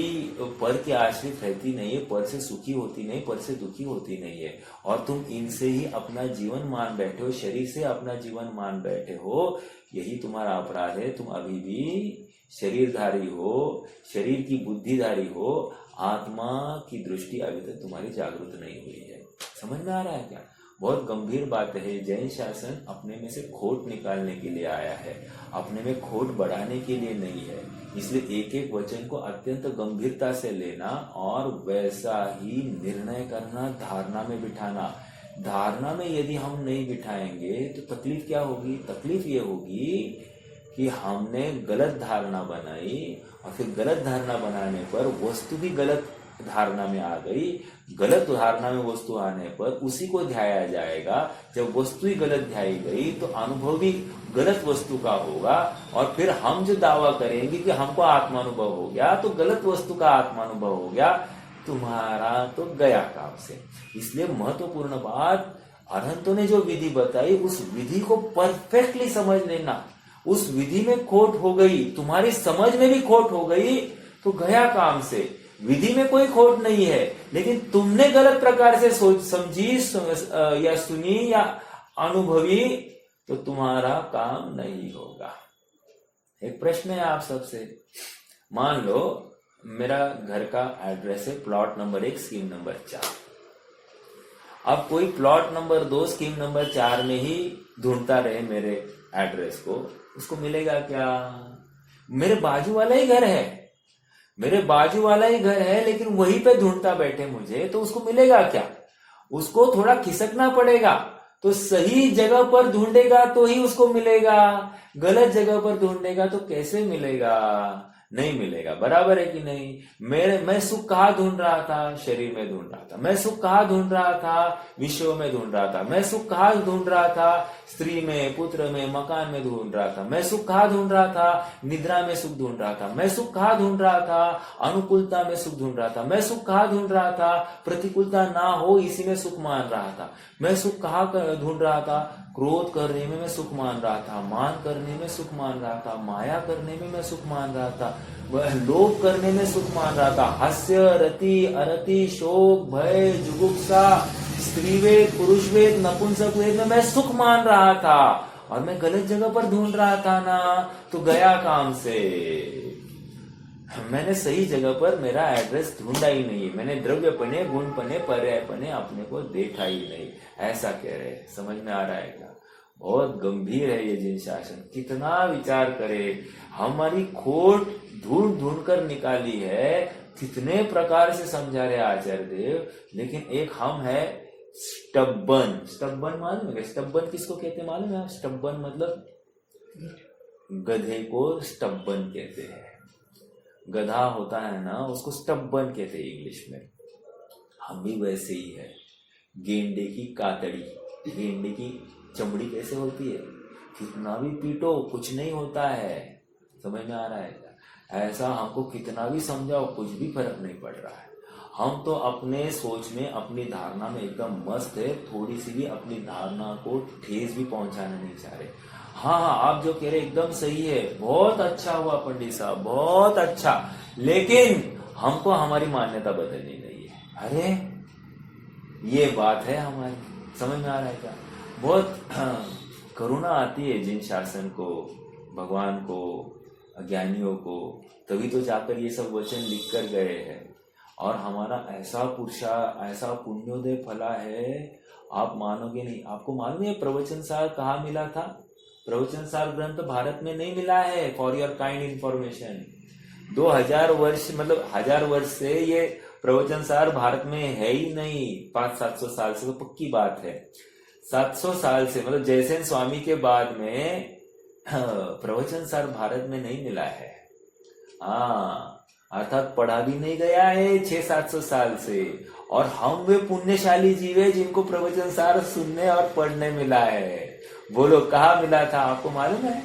पर के आश्रित रहती नहीं है, पर से सुखी होती नहीं, पर से दुखी होती नहीं है, और तुम इनसे ही अपना जीवन मान बैठे हो, शरीर से अपना जीवन मान बैठे हो। यही तुम्हारा अपराध है। तुम अभी भी शरीरधारी हो, शरीर की बुद्धिधारी हो, आत्मा की दृष्टि अभी तक तुम्हारी जागृत नहीं हुई है। समझ में आ रहा है क्या? बहुत गंभीर बात है। जैन शासन अपने में से खोट निकालने के लिए आया है, अपने में खोट बढ़ाने के लिए नहीं है। इसलिए एक एक वचन को अत्यंत गंभीरता से लेना और वैसा ही निर्णय करना, धारणा में बिठाना। धारणा में यदि हम नहीं बिठाएंगे तो तकलीफ क्या होगी? तकलीफ ये होगी कि हमने गलत धारणा बनाई और फिर गलत धारणा बनाने पर वस्तु भी गलत धारणा में आ गई, गलत धारणा में वस्तु आने पर उसी को ध्याया जाएगा। जब वस्तु ही गलत ध्याई गई तो अनुभव भी गलत वस्तु का होगा, और फिर हम जो दावा करेंगे कि हमको आत्मानुभव हो गया तो गलत वस्तु का आत्मानुभव हो गया, तुम्हारा तो गया काम से। इसलिए महत्वपूर्ण बात, अरहंतों ने जो विधि बताई उस विधि को परफेक्टली समझ लेना। उस विधि में खोट हो गई, तुम्हारी समझ में भी खोट हो गई तो गया काम से। विधि में कोई खोट नहीं है, लेकिन तुमने गलत प्रकार से सोच समझी या सुनी या अनुभवी तो तुम्हारा काम नहीं होगा। एक प्रश्न है आप सबसे, मान लो मेरा घर का एड्रेस है प्लॉट नंबर 1 स्कीम नंबर 4। अब कोई प्लॉट नंबर 2 स्कीम नंबर 4 में ही ढूंढता रहे मेरे एड्रेस को, उसको मिलेगा क्या? मेरे बाजू वाला ही घर है, मेरे बाजू वाला ही घर है, लेकिन वहीं पे ढूंढता बैठे मुझे, तो उसको मिलेगा क्या? उसको थोड़ा खिसकना पड़ेगा, तो सही जगह पर ढूंढेगा तो ही उसको मिलेगा। गलत जगह पर ढूंढेगा तो कैसे मिलेगा? नहीं मिलेगा। बराबर है कि नहीं? मैं सुख कहाँ ढूंढ रहा था? शरीर में ढूंढ रहा था। मैं सुख कहाँ ढूंढ रहा था? विषयों में ढूंढ रहा था। मैं सुख कहाँ ढूंढ रहा था? स्त्री में, पुत्र में, मकान में ढूंढ रहा था। मैं सुख कहाँ ढूंढ रहा था? निद्रा में सुख ढूंढ रहा था। मैं सुख कहाँ ढूंढ रहा था? अनुकूलता में सुख ढूंढ रहा था। मैं सुख कहाँ ढूंढ रहा था? प्रतिकूलता ना हो इसी में सुख मान रहा था। मैं सुख कहाँ ढूंढ रहा था? क्रोध करने में मैं सुख मान रहा था, मान करने में सुख मान रहा था, माया करने में मैं सुख मान रहा था, वह लोभ करने में सुख मान रहा था, हास्य, रति, अरति, शोक, भय, जुगुप्सा, स्त्रीवेद, पुरुषवेद, नपुंसक वेद में मैं सुख मान रहा था, और मैं गलत जगह पर ढूंढ रहा था ना, तो गया काम से। मैंने सही जगह पर मेरा एड्रेस ढूंढा ही नहीं, मैंने द्रव्यपने, गुणपने, पर्यायपने अपने को देखा ही नहीं, ऐसा कह रहे। समझ में आ रहा है क्या? बहुत गंभीर है ये जिन शासन। कितना विचार करे, हमारी खोट ढूंढ ढूंढ कर निकाली है, कितने प्रकार से समझा रहे आचार्य देव। लेकिन एक हम है स्टब्बन। स्टब्बन मालूम है? स्टब्बन किसको कहते मालूम है? स्टब्बन मतलब गधे को स्टब्बन कहते हैं। गधा होता है ना, उसको स्टब्बन कहते हैं इंग्लिश में। हम भी वैसे ही है। गेंडे की कातड़ी, गेंडे की चमड़ी कैसे होती है? कितना भी पीटो कुछ नहीं होता है। समझ में आ रहा है क्या? ऐसा हमको कितना भी समझाओ कुछ भी फर्क नहीं पड़ रहा है। हम तो अपने सोच में, अपनी धारणा में एकदम मस्त है, थोड़ी सी भी अपनी धारणा को ठेस भी पहुंचाना नहीं चाह रहे। हाँ, आप जो कह रहे एकदम सही है, बहुत अच्छा हुआ पंडित साहब, बहुत अच्छा, लेकिन हमको हमारी मान्यता बदलनी नहीं है। अरे ये बात है हमारी। समझ में आ रहा है क्या? बहुत करुणा आती है जिन शासन को, भगवान को, अज्ञानियों को, तभी तो जाकर ये सब वचन लिख कर गए हैं। और हमारा ऐसा ऐसा पुण्योदय फला है, आप मानोगे नहीं। आपको मालूम है प्रवचन सार कहाँ मिला था? प्रवचन सार ग्रंथ भारत में नहीं मिला है। फॉर योर काइंड इंफॉर्मेशन, 2000 वर्ष मतलब 1000 वर्ष से ये प्रवचन सार भारत में है ही नहीं। 500-700 साल से तो पक्की बात है। 700 साल से मतलब जयसेन स्वामी के बाद में प्रवचन सार भारत में नहीं मिला है। अर्थात पढ़ा भी नहीं गया है 600-700 साल से। और हम वे पुण्यशाली जीव है जिनको प्रवचन सार सुनने और पढ़ने मिला है। बोलो कहाँ मिला था? आपको मालूम है?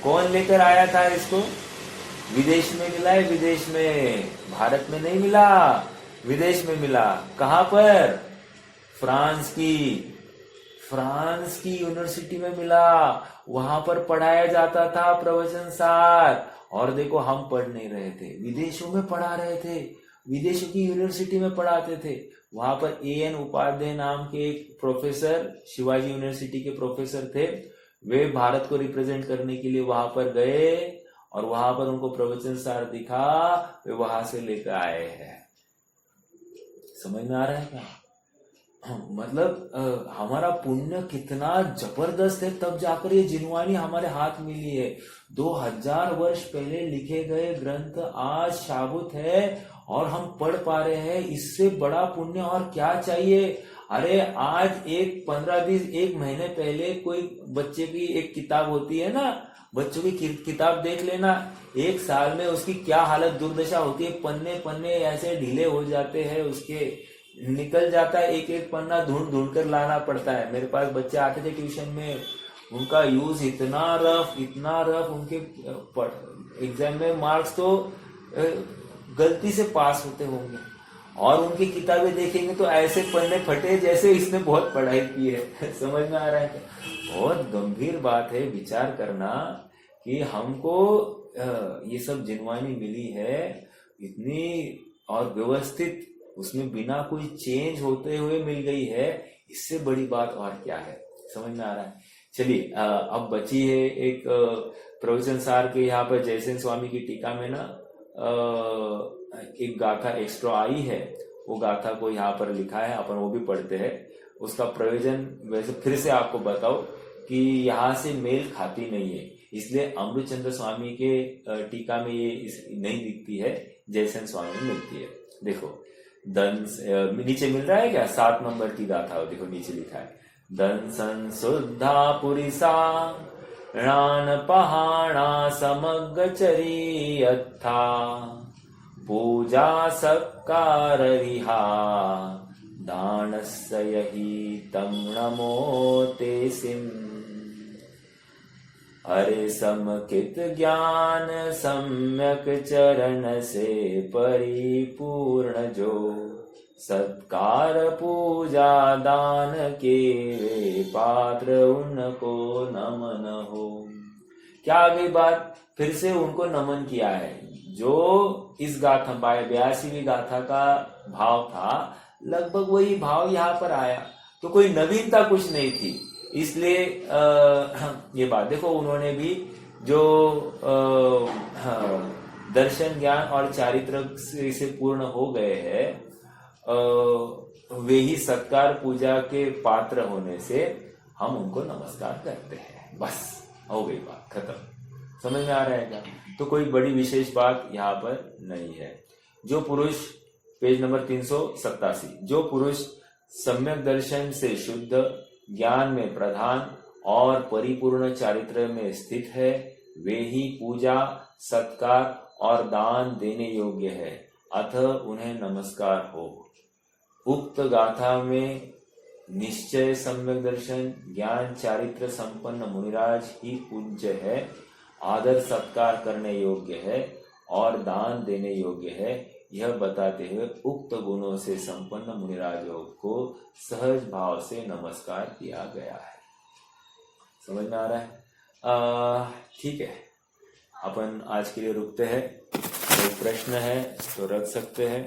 कौन लेकर आया था इसको? विदेश में मिला है, विदेश में। भारत में नहीं मिला, विदेश में मिला। कहाँ पर? फ्रांस की यूनिवर्सिटी में मिला। वहां पर पढ़ाया जाता था प्रवचन सार। और देखो हम पढ़ नहीं रहे थे, विदेशों में पढ़ा रहे थे, विदेशों की यूनिवर्सिटी में पढ़ाते थे। वहां पर A.N. उपाध्याय नाम के एक प्रोफेसर, शिवाजी यूनिवर्सिटी के प्रोफेसर थे। वे भारत को रिप्रेजेंट करने के लिए वहां पर गए और वहां पर उनको प्रवचन सार दिखा, वे वहां से लेकर आए हैं। समझ में आ रहा है क्या? मतलब हमारा पुण्य कितना जबरदस्त है, तब जाकर ये जिनवानी हमारे हाथ मिली है। 2000 वर्ष पहले लिखे गए ग्रंथ आज शाबुत है और हम पढ़ पा रहे हैं। इससे बड़ा पुण्य और क्या चाहिए? अरे आज 15 दिन 1 महीने पहले कोई बच्चे की एक किताब होती है ना, बच्चों की किताब देख लेना, एक साल में उसकी क्या हालत दुर्दशा होती है, पन्ने पन्ने ऐसे ढीले हो जाते हैं उसके, निकल जाता है, एक एक पन्ना ढूंढ ढूंढ कर लाना पड़ता है। मेरे पास बच्चे आते थे ट्यूशन में, उनका यूज इतना रफ, उनके एग्जाम में मार्क्स तो गलती से पास होते होंगे, और उनकी किताबें देखेंगे तो ऐसे पन्ने फटे जैसे इसने बहुत पढ़ाई की है। समझ में आ रहा है क्या? बहुत गंभीर बात है विचार करना कि हमको ये सब जिनवानी मिली है इतनी, और व्यवस्थित, उसमें बिना कोई चेंज होते हुए मिल गई है, इससे बड़ी बात और क्या है? समझ में आ रहा है? चलिए अब बची है एक प्रवचन सार के यहाँ पर जयसेन स्वामी की टीका में ना एक गाथा एक्स्ट्रा आई है, वो गाथा को यहाँ पर लिखा है, अपन वो भी पढ़ते हैं। उसका प्रयोजन वैसे फिर से आपको बताओ कि यहाँ से मेल खाती नहीं है, इसलिए अमृतचंद्र स्वामी के टीका में ये नहीं दिखती है, जयसेन स्वामी में मिलती है। देखो नीचे मिल रहा है क्या? 7 नंबर की गाथा, देखो नीचे लिखा है, दंसन शुद्धा पुरिसा रान पहाड़ा समग्र चरियथा पूजा सत्कार रिहा दानस्य यही तम नमो ते सिम। अरे समकित ज्ञान सम्यक चरण से परिपूर्ण जो सत्कार पूजा दान के वे पात्र उनको नमन हो। क्या आ गई बात? फिर से उनको नमन किया है। जो इस गाथा 82वीं गाथा का भाव था, लगभग वही भाव यहाँ पर आया, तो कोई नवीनता कुछ नहीं थी। इसलिए ये बात देखो, उन्होंने भी जो दर्शन ज्ञान और चारित्र से पूर्ण हो गए हैं, वे ही सत्कार पूजा के पात्र होने से हम उनको नमस्कार करते हैं। बस हो गई बात खत्म। समझ में आ रहा है क्या? तो कोई बड़ी विशेष बात यहाँ पर नहीं है। जो पुरुष, पेज नंबर 387, जो पुरुष सम्यक दर्शन से शुद्ध, ज्ञान में प्रधान और परिपूर्ण चारित्र में स्थित है, वे ही पूजा, सत्कार और दान देने योग्य है, अतः उन्हें नमस्कार हो। उक्त गाथा में निश्चय सम्यक दर्शन, ज्ञान, चारित्र संपन्न मुनिराज ही पूज्य है, आदर सत्कार करने योग्य है और दान देने योग्य है, यह बताते हुए उक्त गुणों से संपन्न मुनिराजों को सहज भाव से नमस्कार किया गया है। समझ में आ रहा है? ठीक है, अपन आज के लिए रुकते हैं। कोई प्रश्न है तो रख सकते हैं।